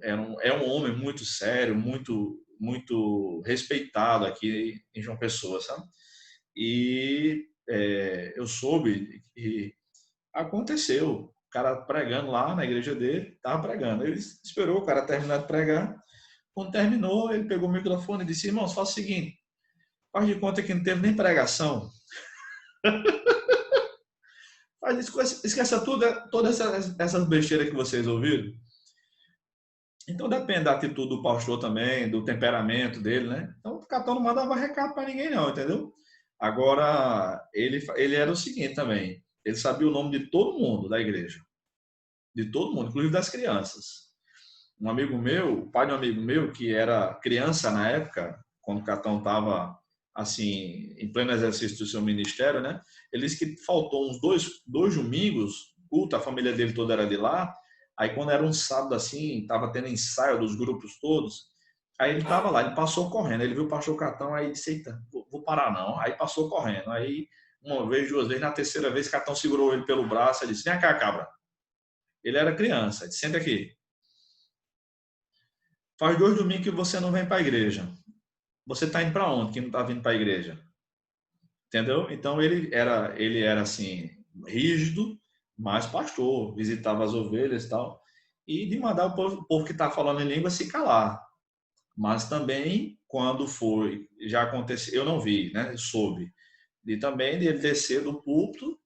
é um homem muito sério, muito respeitado aqui em João Pessoa, sabe? E eu soube que aconteceu, o cara pregando lá na igreja dele, estava pregando. Ele esperou o cara terminar de pregar. Quando terminou, ele pegou o microfone e disse: irmãos, faça o seguinte, faz de conta que não teve nem pregação. Esqueça todas essas besteiras que vocês ouviram. Então depende da atitude do pastor também, do temperamento dele, né? Então o Catão não mandava recado para ninguém não, entendeu? Agora, ele era o seguinte também, ele sabia o nome de todo mundo da igreja, de todo mundo, inclusive das crianças. Um amigo meu, o pai de um amigo meu, que era criança na época, quando o Catão estava assim, em pleno exercício do seu ministério, né? Ele disse que faltou uns dois domingos, culto, a família dele toda era de lá. Aí quando era um sábado assim, estava tendo ensaio dos grupos todos, aí ele estava lá, ele passou correndo, ele viu o pastor Catão, aí disse: eita, vou parar não. Aí passou correndo. Aí uma vez, duas vezes, na terceira vez, Catão segurou ele pelo braço e disse: vem cá, cabra. Ele era criança, disse: senta aqui. Faz 2 domingos que você não vem para a igreja. Você está indo para onde que não está vindo para a igreja? Entendeu? Então ele era assim, rígido, mas pastor, visitava as ovelhas e tal, e de mandar o povo que está falando em língua se calar. Mas também, quando foi, já aconteceu, eu não vi, né? Soube. E também de ele descer do púlpito,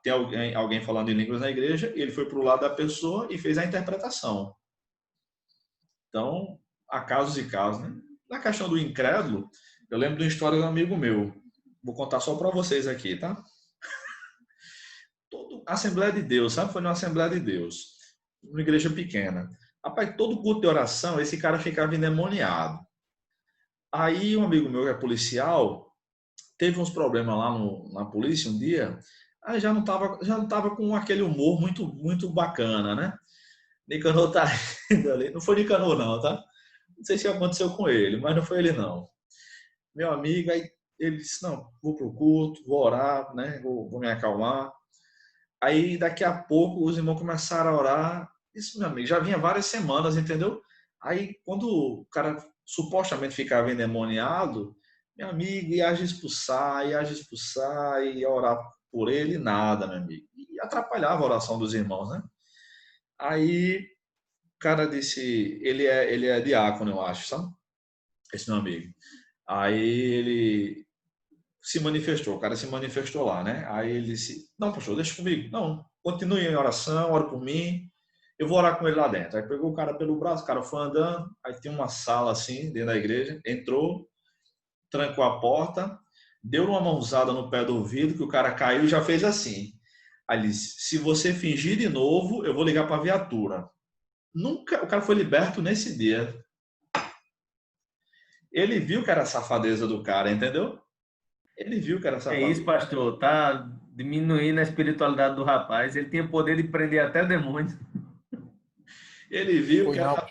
tem alguém falando em línguas na igreja, e ele foi para o lado da pessoa e fez a interpretação. Então, há casos e casos, né? Na questão do incrédulo, eu lembro de uma história de um amigo meu. Vou contar só para vocês aqui, tá? Assembleia de Deus, sabe? Foi numa Assembleia de Deus, uma igreja pequena. Rapaz, todo culto de oração, esse cara ficava endemoniado. Aí um amigo meu que é policial, teve uns problemas lá na polícia um dia, aí já não tava com aquele humor muito bacana, né? Nicanor tá indo ali. Não foi Nicanor não, tá? Não sei se aconteceu com ele, mas não foi ele não. Meu amigo, aí ele disse: não, vou pro culto, vou orar, né? Vou me acalmar. Aí daqui a pouco os irmãos começaram a orar. Isso, meu amigo, já vinha várias semanas, entendeu? Aí quando o cara supostamente ficava endemoniado, meu amigo, ia expulsar, ia orar por ele nada, meu amigo. E atrapalhava a oração dos irmãos, né? Aí o cara disse, ele é diácono, eu acho, sabe? Esse meu amigo. Aí ele se manifestou, o cara se manifestou lá, né? Aí ele disse, não, pastor, deixa comigo. Não, continue em oração, ora por mim, eu vou orar com ele lá dentro. Aí pegou o cara pelo braço, o cara foi andando, aí tem uma sala assim, dentro da igreja, entrou, trancou a porta, deu uma mãozada no pé do ouvido, que o cara caiu e já fez assim. Aí ele disse, se você fingir de novo, eu vou ligar para a viatura. Nunca, o cara foi liberto nesse dia. Ele viu que era a safadeza do cara, entendeu? Ele viu que era É safadeza. isso, pastor. Tá diminuindo a espiritualidade do rapaz. Ele tinha poder de prender até demônio. Ele viu Foi que não. era...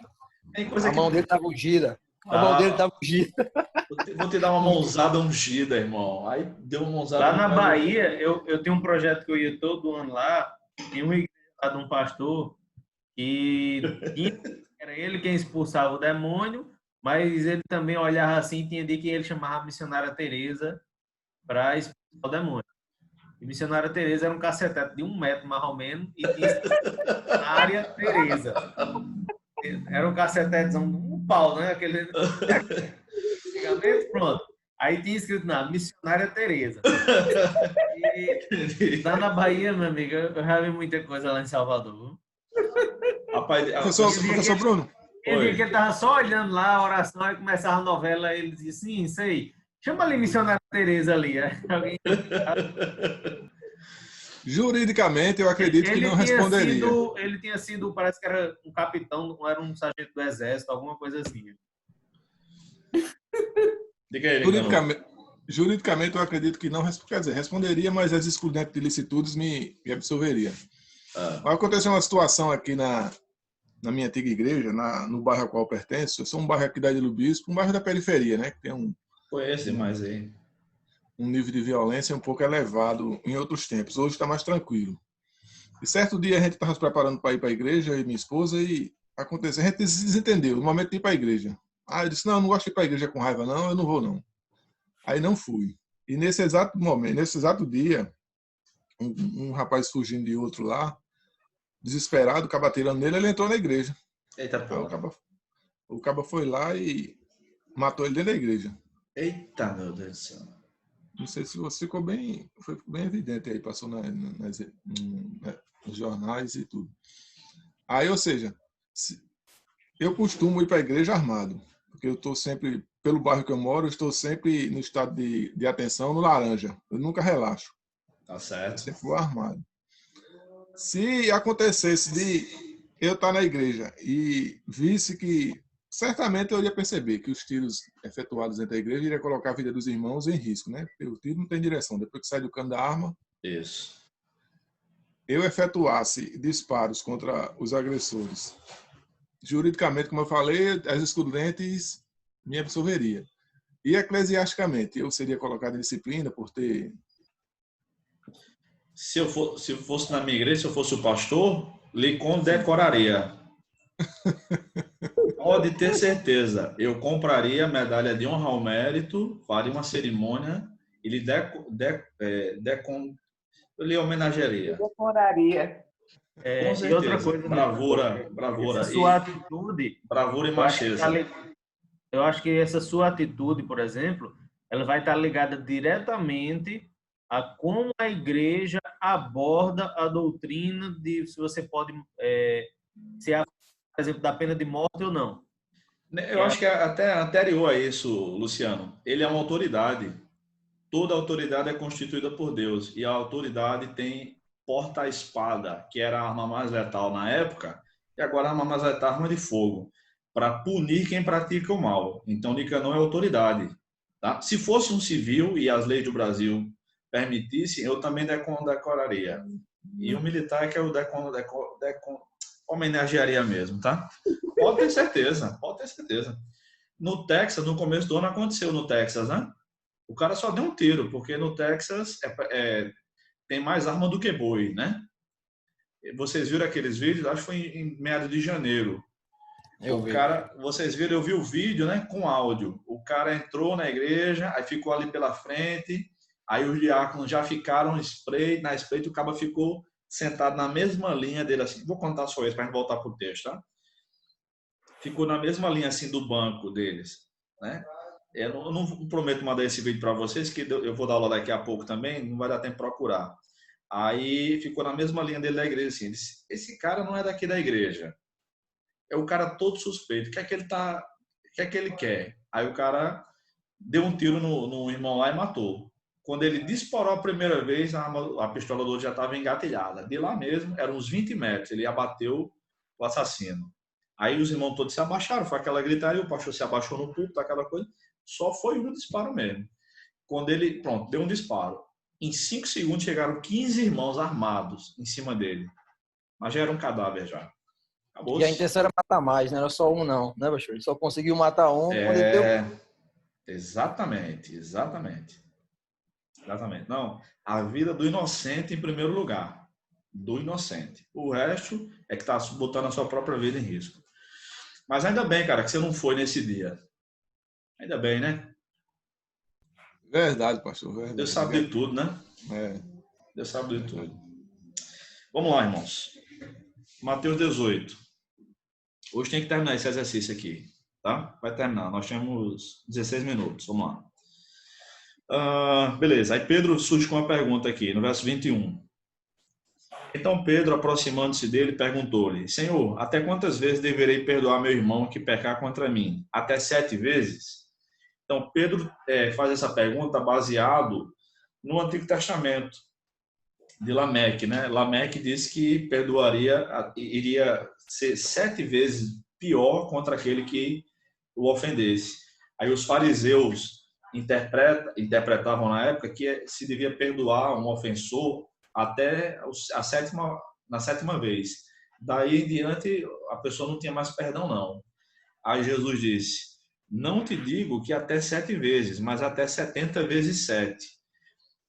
Tem coisa A mão dele estava ungida. A mão dele estava ungida. Vou te dar uma mãozada ungida, irmão. Aí deu uma mãozada. Lá na Bahia, eu tenho um projeto que eu ia todo ano lá. Tem uma igreja lá de um pastor que era ele quem expulsava o demônio, mas ele também olhava assim, tinha dia que ele chamava a missionária Teresa para expulsar o demônio. E a missionária Teresa era um cacetete de 1 metro, mais ou menos, e tinha missionária Teresa. Era um cacetetezão, um pau, né? Aquele... Pronto. Aí tinha escrito na missionária Teresa. E lá na Bahia, meu amigo, eu já vi muita coisa lá em Salvador. Rapaz, Professor Bruno. Ele dizia que ele estava só olhando lá a oração, aí começava a novela, aí ele dizia, sim, sei. Chama ali missionária Teresa ali. Alguém... Juridicamente, eu acredito que não responderia. Ele tinha sido, parece que era um capitão, era um sargento do exército, alguma coisa assim. Diga aí, Juridicamente, eu acredito que não responderia, mas as excludentes de licitudes me absolveria. Aconteceu uma situação aqui na minha antiga igreja, no bairro ao qual eu pertenço. Eu sou um bairro aqui da Ilha do Bispo, um bairro da periferia, né? Que tem Conhece mais aí. Um nível de violência um pouco elevado em outros tempos. Hoje está mais tranquilo. E certo dia a gente estava se preparando para ir para a igreja, eu e minha esposa, e aconteceu, a gente se desentendeu no momento de ir para a igreja. Eu disse, não gosto de ir para a igreja com raiva, não, eu não vou, não. Aí não fui. E nesse exato momento, nesse exato dia, um rapaz fugindo de outro lá, desesperado, o caba tirando nele, ele entrou na igreja. Eita, porra. O caba foi lá e matou ele dentro da igreja. Eita, meu Deus do céu. Não sei se você foi bem evidente aí, passou nos jornais e tudo. Aí, ou seja, eu costumo ir para a igreja armado, porque eu estou sempre, pelo bairro que eu moro, eu estou sempre no estado de atenção no laranja. Eu nunca relaxo. Tá certo. Eu sempre vou armado. Se acontecesse de eu estar na igreja e visse que, certamente eu iria perceber que os tiros efetuados dentro da igreja iriam colocar a vida dos irmãos em risco, né? Porque o tiro não tem direção. Depois que sai do cano da arma, isso. Eu efetuasse disparos contra os agressores. Juridicamente, como eu falei, as excludentes me absolveria. E eclesiasticamente, eu seria colocado em disciplina por ter... Se eu fosse na minha igreja, se eu fosse o pastor, lhe condecoraria. Pode ter certeza. Eu compraria a medalha de honra ao mérito, faria uma cerimônia e lhe eu lhe homenagearia. Decoraria. E outra coisa, bravura. Essa sua atitude... Bravura e macheza. Eu acho que essa sua atitude, por exemplo, ela vai estar ligada diretamente a como a igreja aborda a doutrina de se você pode ser, por exemplo, da pena de morte ou não. Eu acho que até anterior a isso, Luciano, ele é uma autoridade. Toda autoridade é constituída por Deus e a autoridade tem porta-espada, que era a arma mais letal na época, e agora a arma mais letal é a arma de fogo, para punir quem pratica o mal. Então, Nicanor é autoridade. Tá? Se fosse um civil e as leis do Brasil permitissem, eu também decoraria. E o militar é que eu homenagearia mesmo, tá? Pode ter certeza, pode ter certeza. No Texas, no começo do ano, aconteceu no Texas, né? O cara só deu um tiro, porque no Texas tem mais arma do que boi, né? Vocês viram aqueles vídeos? Acho que foi em meados de janeiro. Vocês viram, eu vi o vídeo, né, com áudio. O cara entrou na igreja, aí ficou ali pela frente, Aí os diáconos já ficaram na espreita, o cabo ficou sentado na mesma linha dele, assim. Vou contar só isso para a gente voltar para o texto, tá? Ficou na mesma linha, assim, do banco deles, né? Eu não prometo mandar esse vídeo para vocês, que eu vou dar aula daqui a pouco também, não vai dar tempo de procurar. Aí ficou na mesma linha dele da igreja, assim. Disse, esse cara não é daqui da igreja. É o cara todo suspeito. O que é que ele quer? Aí o cara deu um tiro no irmão lá e matou. Quando ele disparou a primeira vez, a pistola do outro já estava engatilhada. De lá mesmo, eram uns 20 metros. Ele abateu o assassino. Aí os irmãos todos se abaixaram, foi aquela gritaria, o pastor se abaixou no púlpito, aquela coisa. Só foi um disparo mesmo. Quando ele, pronto, deu um disparo. Em 5 segundos chegaram 15 irmãos armados em cima dele. Mas já era um cadáver já. Acabou. E a intenção era matar mais, não era só um não, né, pastor? Ele só conseguiu matar um quando ele deu... Exatamente. Não, a vida do inocente em primeiro lugar. Do inocente. O resto é que está botando a sua própria vida em risco. Mas ainda bem, cara, que você não foi nesse dia. Ainda bem, né? Verdade, pastor. Verdade. Deus sabe de tudo, né? Deus sabe de tudo. Vamos lá, irmãos. Mateus 18. Hoje tem que terminar esse exercício aqui, tá? Vai terminar. Nós temos 16 minutos. Vamos lá. Beleza. Aí Pedro surge com uma pergunta aqui, no verso 21. Então Pedro, aproximando-se dele, perguntou-lhe: Senhor, até quantas vezes deverei perdoar meu irmão que pecar contra mim? Até 7 vezes? Então Pedro faz essa pergunta baseado no Antigo Testamento de Lameque, né? Lameque disse que iria ser 7 vezes pior contra aquele que o ofendesse. Aí os fariseus interpretavam na época que se devia perdoar um ofensor até na sétima vez. Daí em diante, a pessoa não tinha mais perdão, não. Aí Jesus disse: não te digo que até 7 vezes, mas até 70 vezes 7.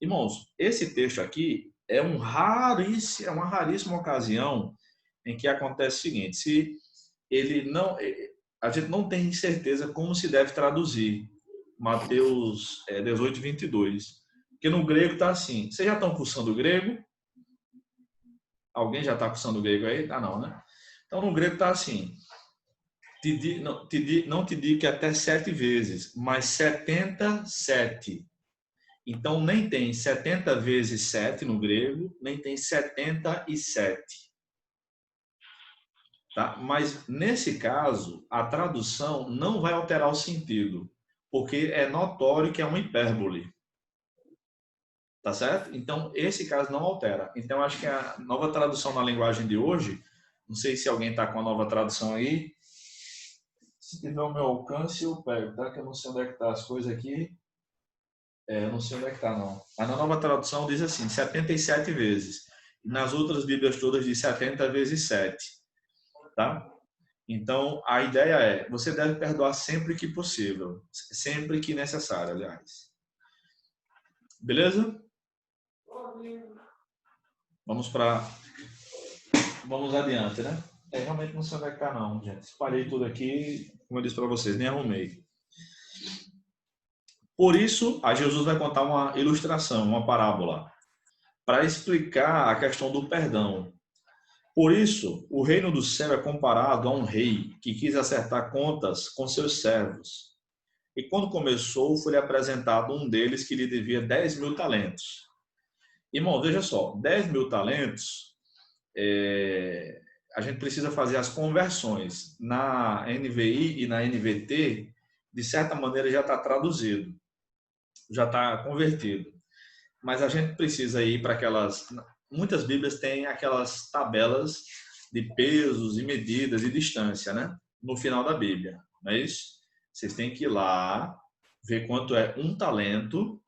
Irmãos, esse texto aqui é uma raríssima ocasião em que acontece o seguinte: se ele não, a gente não tem certeza como se deve traduzir Mateus 18, 22. Porque no grego está assim. Vocês já estão cursando o grego? Alguém já está cursando o grego aí? Ah, não, né? Então, no grego está assim. Não te digo que até 7 vezes, mas 77. Então, nem tem 70 vezes 7 no grego, nem tem 77. Tá? Mas, nesse caso, a tradução não vai alterar o sentido, porque é notório que é uma hipérbole. Tá certo? Então, esse caso não altera. Então, acho que a nova tradução na linguagem de hoje, não sei se alguém está com a nova tradução aí, se tiver o meu alcance, eu pego, tá? Que eu não sei onde é que tá as coisas aqui. Eu não sei onde é que tá, não. Mas na nova tradução diz assim, 77 vezes. E nas outras Bíblias todas diz 70 vezes 7. Tá? Então, a ideia é, você deve perdoar sempre que possível. Sempre que necessário, aliás. Beleza? Vamos adiante, né? Realmente não sei onde é que tá, não, gente. Espalhei tudo aqui, como eu disse para vocês, nem arrumei. Por isso, a Jesus vai contar uma ilustração, uma parábola, para explicar a questão do perdão. Por isso, o reino do céu é comparado a um rei que quis acertar contas com seus servos. E quando começou, foi-lhe apresentado um deles que lhe devia 10.000 talentos. Irmão, veja só, 10.000 talentos, a gente precisa fazer as conversões. Na NVI e na NVT, de certa maneira já está traduzido, já está convertido. Mas a gente precisa ir para aquelas... Muitas Bíblias têm aquelas tabelas de pesos e medidas e distância, né? No final da Bíblia, não é isso? Vocês têm que ir lá, ver quanto é um talento,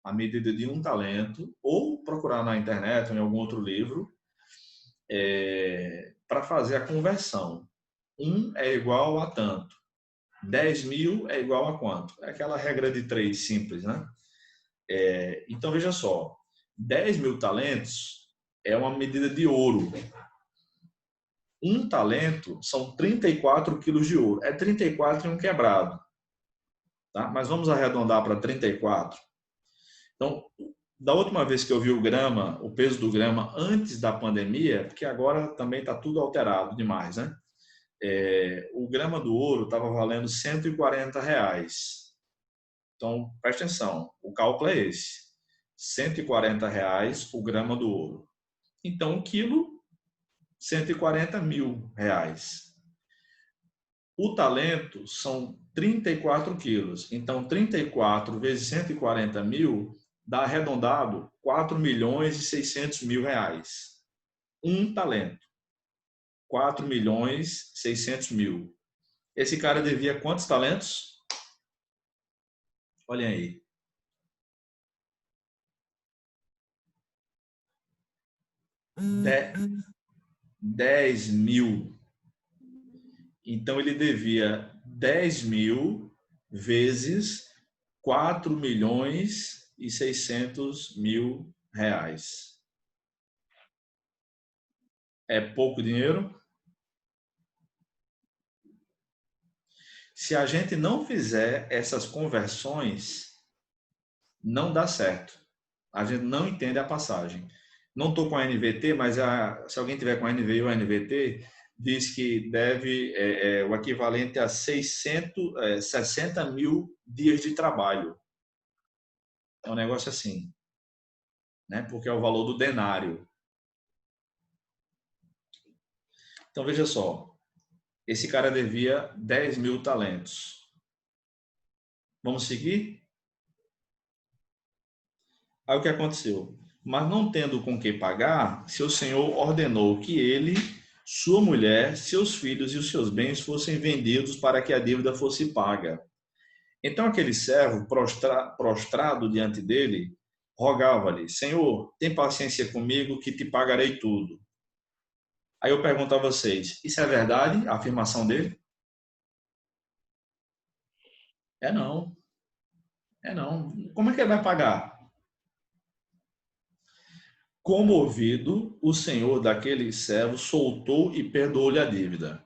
a medida de um talento, ou procurar na internet ou em algum outro livro, para fazer a conversão. 1 é igual a tanto. 10.000 é igual a quanto? É aquela regra de 3 simples, né? Então, veja só. 10.000 talentos é uma medida de ouro. Um talento são 34 quilos de ouro. É 34 e um quebrado. Tá? Mas vamos arredondar para 34. Então, da última vez que eu vi o grama, o peso do grama antes da pandemia, porque agora também está tudo alterado demais, né? O grama do ouro estava valendo R$ 140. Então, presta atenção, o cálculo é esse. R$ 140 o grama do ouro. Então, o quilo, R$ 140.000. O talento são 34 quilos. Então, 34 vezes 140.000 dá arredondado R$ 4.600.000. Um talento. 4.600.000. Esse cara devia quantos talentos? Olhem aí. 10.000. Então, ele devia 10.000 vezes R$ 4.600.000. É pouco dinheiro? Se a gente não fizer essas conversões, não dá certo. A gente não entende a passagem. Não estou com a NVT, mas se alguém tiver com a NVI ou a NVT, diz que deve o equivalente a 60.000 dias de trabalho. É um negócio assim, né? Porque é o valor do denário. Então, veja só. Esse cara devia 10.000 talentos. Vamos seguir? Aí o que aconteceu? Mas não tendo com que pagar, seu senhor ordenou que ele, sua mulher, seus filhos e os seus bens fossem vendidos para que a dívida fosse paga. Então aquele servo, prostrado diante dele, rogava-lhe: Senhor, tem paciência comigo que te pagarei tudo. Aí eu pergunto a vocês, isso é verdade, a afirmação dele? Não. Não. Como é que ele vai pagar? Comovido, o senhor daquele servo soltou e perdoou-lhe a dívida.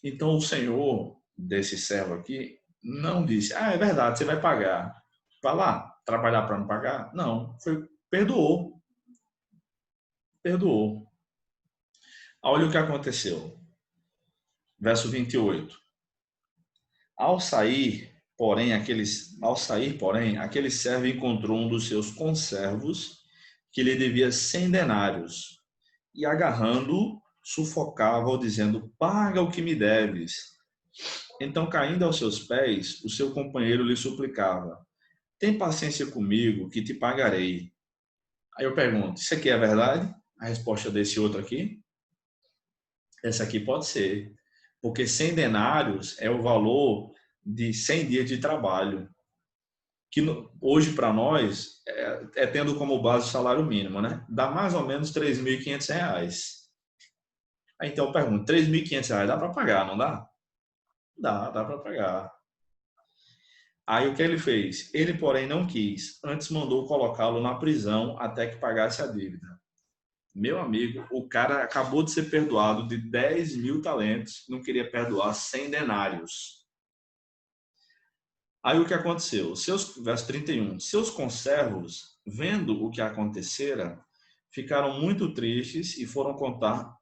Então o senhor desse servo aqui não disse: é verdade, você vai pagar. Vai lá trabalhar para não pagar? Não, perdoou. Perdoou. Olha o que aconteceu. Verso 28. Ao sair, porém, aquele servo encontrou um dos seus conservos que lhe devia 100 denários e, agarrando-o, sufocava-o, dizendo: paga o que me deves. Então, caindo aos seus pés, o seu companheiro lhe suplicava: tem paciência comigo, que te pagarei. Aí eu pergunto: isso aqui é verdade? A resposta desse outro aqui? Essa aqui pode ser, porque 100 denários é o valor de 100 dias de trabalho, que hoje para nós tendo como base o salário mínimo, né? Dá mais ou menos R$ 3.500. Aí então eu pergunto: R$ 3.500 dá para pagar, não dá? Dá para pagar. Aí o que ele fez? Ele, porém, não quis, antes mandou colocá-lo na prisão até que pagasse a dívida. Meu amigo, o cara acabou de ser perdoado de 10.000 talentos, não queria perdoar 100 denários. Aí o que aconteceu? Verso 31. Seus conservos, vendo o que acontecera, ficaram muito tristes e foram contar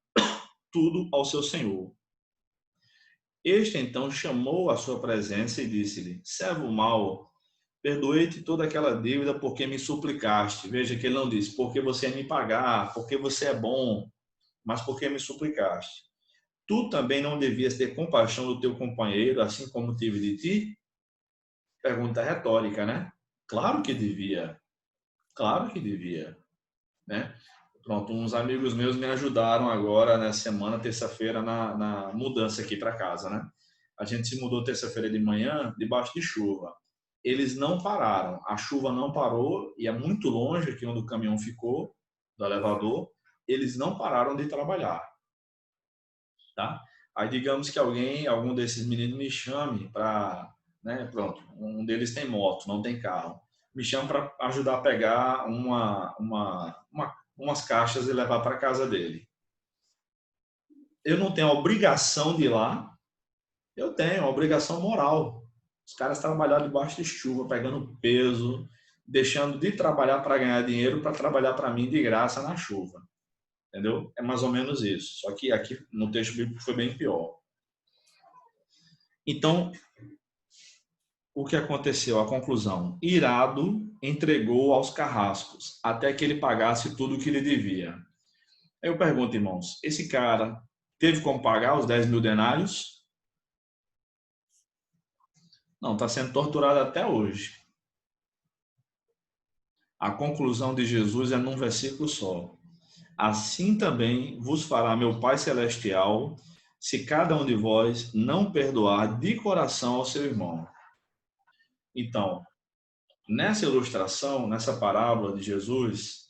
tudo ao seu senhor. Este então chamou à sua presença e disse-lhe: servo mau, perdoei-te toda aquela dívida porque me suplicaste. Veja que ele não disse porque você ia me pagar, porque você é bom, mas porque me suplicaste. Tu também não devias ter compaixão do teu companheiro, assim como tive de ti? Pergunta retórica, né? Claro que devia. Claro que devia, né? Pronto, uns amigos meus me ajudaram agora nessa semana, terça-feira, na mudança aqui para casa, né? A gente se mudou terça-feira de manhã, debaixo de chuva. Eles não pararam, a chuva não parou, e é muito longe aqui onde o caminhão ficou, do elevador, eles não pararam de trabalhar, tá? Aí digamos que algum desses meninos me chame para, né, pronto, um deles tem moto, não tem carro, me chama para ajudar a pegar umas caixas e levar para casa dele. Eu não tenho a obrigação de ir lá, eu tenho a obrigação moral. Os caras trabalharam debaixo de chuva, pegando peso, deixando de trabalhar para ganhar dinheiro para trabalhar para mim de graça na chuva. Entendeu? É mais ou menos isso. Só que aqui no texto bíblico foi bem pior. Então, o que aconteceu? A conclusão. Irado, entregou aos carrascos, até que ele pagasse tudo o que lhe devia. Eu pergunto, irmãos, esse cara teve como pagar os 10 mil denários? Não, está sendo torturado até hoje. A conclusão de Jesus é num versículo só. Assim também vos fará meu Pai Celestial, se cada um de vós não perdoar de coração ao seu irmão. Então, nessa ilustração, nessa parábola de Jesus,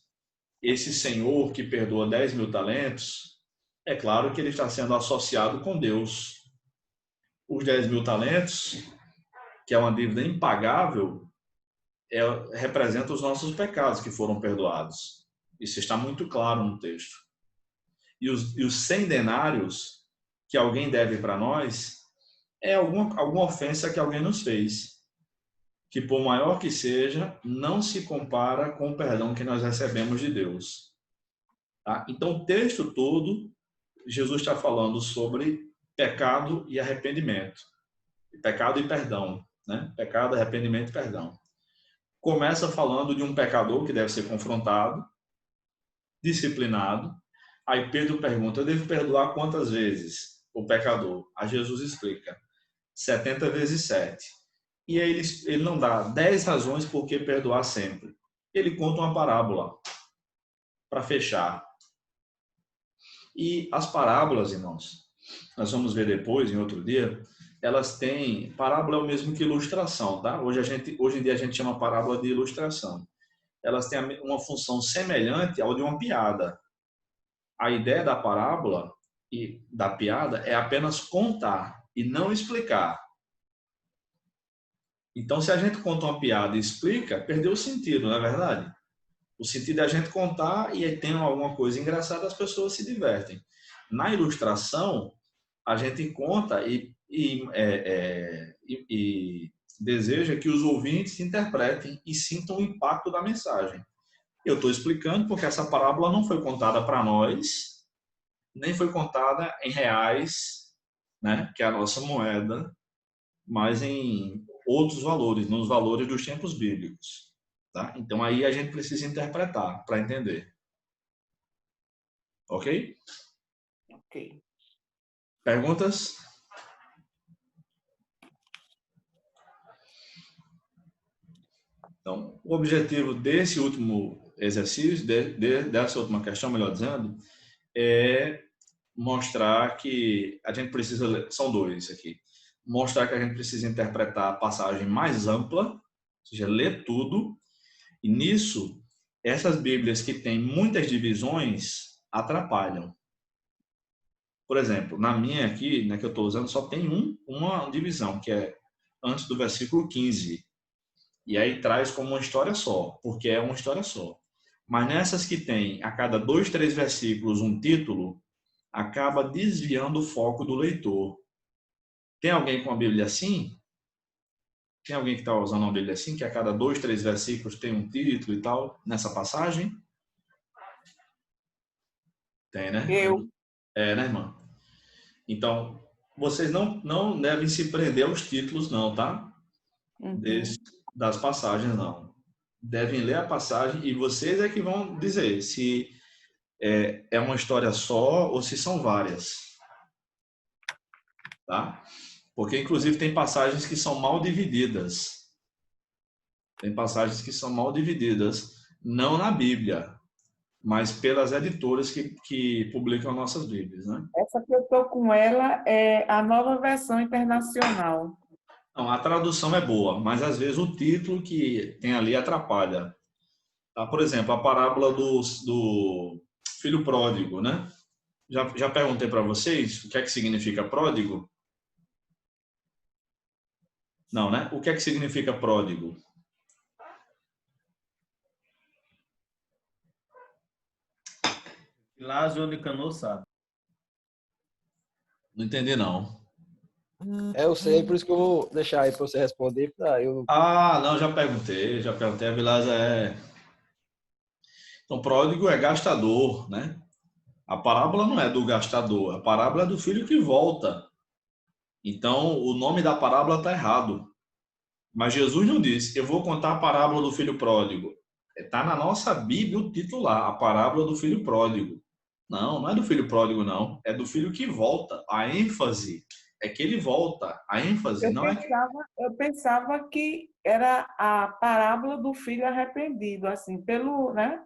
esse senhor que perdoa 10 mil talentos, é claro que ele está sendo associado com Deus. Os 10 mil talentos, que é uma dívida impagável, representa os nossos pecados que foram perdoados. Isso está muito claro no texto. E os 100 denários que alguém deve para nós é alguma ofensa que alguém nos fez, que por maior que seja, não se compara com o perdão que nós recebemos de Deus. Tá? Então, o texto todo, Jesus está falando sobre pecado e arrependimento. Pecado e perdão. Né? Pecado, arrependimento e perdão. Começa falando de um pecador que deve ser confrontado, disciplinado. Aí Pedro pergunta, eu devo perdoar quantas vezes o pecador? Aí Jesus explica, 70 vezes 7. E aí ele não dá 10 razões por que perdoar sempre. Ele conta uma parábola para fechar. E as parábolas, irmãos, nós vamos ver depois, em outro dia, elas têm... Parábola é o mesmo que ilustração, tá? Hoje em dia a gente chama parábola de ilustração. Elas têm uma função semelhante ao de uma piada. A ideia da parábola e da piada é apenas contar e não explicar. Então, se a gente conta uma piada e explica, perdeu o sentido, não é verdade? O sentido é a gente contar e aí tem alguma coisa engraçada, as pessoas se divertem. Na ilustração, a gente conta e deseja que os ouvintes interpretem e sintam o impacto da mensagem. Eu estou explicando porque essa parábola não foi contada para nós, nem foi contada em reais, né, que é a nossa moeda, mas em outros valores, nos valores dos tempos bíblicos. Tá? Então, aí a gente precisa interpretar para entender. Ok? Ok. Perguntas? Então, o objetivo desse último exercício, dessa última questão, melhor dizendo, é mostrar que a gente precisa, são dois aqui, mostrar que a gente precisa interpretar a passagem mais ampla, ou seja, ler tudo, e nisso, essas Bíblias que têm muitas divisões atrapalham. Por exemplo, na minha aqui, né, que eu estou usando, só tem uma divisão, que é antes do versículo 15. E aí traz como uma história só, porque é uma história só. Mas nessas que tem a cada 2, 3 versículos um título, acaba desviando o foco do leitor. Tem alguém com a Bíblia assim? Tem alguém que está usando uma Bíblia assim, que a cada 2, 3 versículos tem um título e tal, nessa passagem? Tem, né? Eu. É, né, irmã? Então, vocês não devem se prender aos títulos, não, tá? Uhum. Das passagens, não. Devem ler a passagem e vocês é que vão dizer se é uma história só ou se são várias. Tá? Porque, inclusive, tem passagens que são mal divididas. Tem passagens que são mal divididas, não na Bíblia, mas pelas editoras que publicam nossas Bíblias, né? Essa que eu estou com ela é a Nova Versão Internacional. Não, a tradução é boa, mas às vezes o título que tem ali atrapalha. Tá? Por exemplo, a parábola do filho pródigo, né? Já perguntei para vocês o que é que significa pródigo? Não, né? O que é que significa pródigo? Lázaro de Canoa sabe. Não entendi, não. Eu sei, por isso que eu vou deixar aí para você responder. Ah, não, já perguntei. A Vilasa Então, pródigo é gastador, né? A parábola não é do gastador, a parábola é do filho que volta. Então, o nome da parábola está errado. Mas Jesus não disse, eu vou contar a parábola do filho pródigo. Está na nossa Bíblia o título lá, a parábola do filho pródigo. Não, não é do filho pródigo, não. É do filho que volta. A ênfase é que ele volta. A ênfase não é que... Eu pensava que era a parábola do filho arrependido, assim, pelo, né?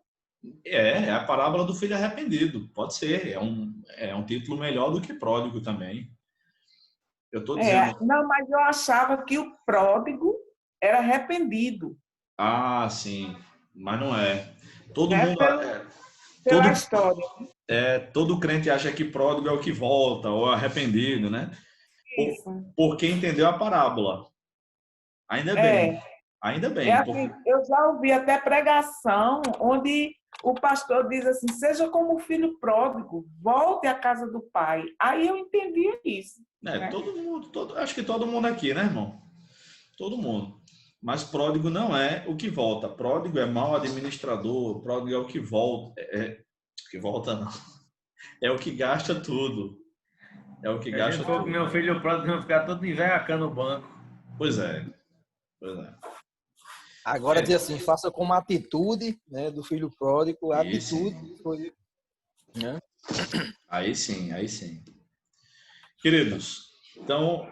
É a parábola do filho arrependido. Pode ser. É um título melhor do que pródigo também. Eu estou dizendo... Não, mas eu achava que o pródigo era arrependido. Ah, sim. Mas não é. Todo Né? mundo... Pela história. Todo crente acha que pródigo é o que volta, ou arrependido, né? Isso. Porque entendeu a parábola. Ainda bem. Ainda bem. Assim, eu já ouvi até pregação onde o pastor diz assim, seja como o filho pródigo, volte à casa do pai. Aí eu entendi isso. Né? Todo mundo, acho que todo mundo aqui, né, irmão? Todo mundo. Mas pródigo não é o que volta. Pródigo é mau administrador. Pródigo é o que volta. Que volta não. É o que gasta tudo. É o que gasta tudo. Meu filho pródigo vai ficar todo envergacando o banco. Pois é. Agora diz assim, faça como atitude, né, do filho pródigo, a atitude. Né? Aí sim. Queridos, então,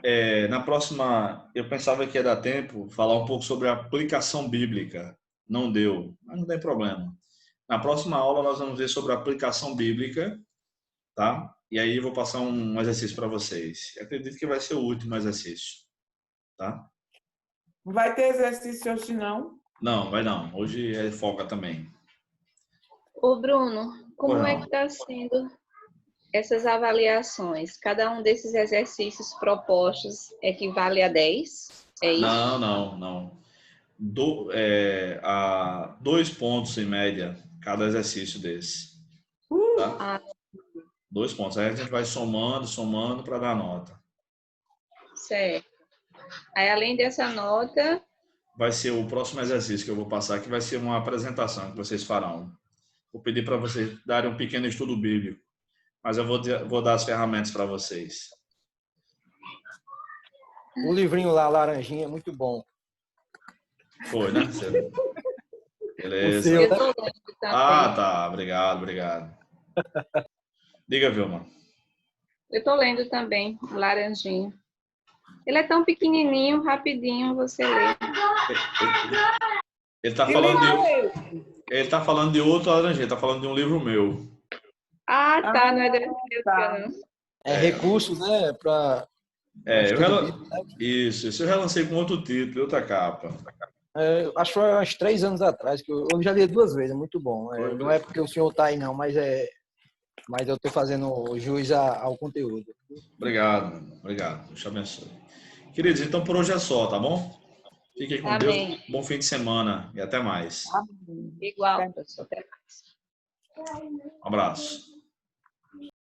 na próxima, eu pensava que ia dar tempo falar um pouco sobre a aplicação bíblica. Não deu, mas não tem problema. Na próxima aula nós vamos ver sobre a aplicação bíblica, tá? E aí eu vou passar um exercício para vocês. Eu acredito que vai ser o último exercício, tá? Não vai ter exercício hoje, não? Não, vai não. Hoje é folga também. Ô, Bruno, como é que está sendo essas avaliações? Cada um desses exercícios propostos equivale a 10? É isso? Não. A 2 pontos em média cada exercício desse. Tá? 2 pontos. Aí a gente vai somando para dar nota. Certo. Aí, além dessa nota... Vai ser o próximo exercício que eu vou passar, que vai ser uma apresentação que vocês farão. Vou pedir para vocês darem um pequeno estudo bíblico, mas eu vou dar as ferramentas para vocês. O livrinho lá, Laranjinha, é muito bom. Foi, né? Beleza. Eu tô lendo também. Tá. Obrigado. Diga, Vilma. Eu tô lendo também, o Laranjinha. Ele é tão pequenininho, rapidinho, você lê. Ele tá falando de outro Laranjinha, tá falando de um livro meu. Ah, tá, não é desse livro, não. É recurso, né, para... Isso, eu relancei com outro título, outra capa. Acho que foi uns 3 anos atrás, que eu já li 2 vezes, é muito bom. Não é porque o senhor tá aí, não, mas eu estou fazendo jus ao conteúdo. Obrigado. Deus te abençoe. Queridos, então por hoje é só, tá bom? Fiquem com Deus. Bom fim de semana e até mais. Igual, professor. Até mais. Um abraço.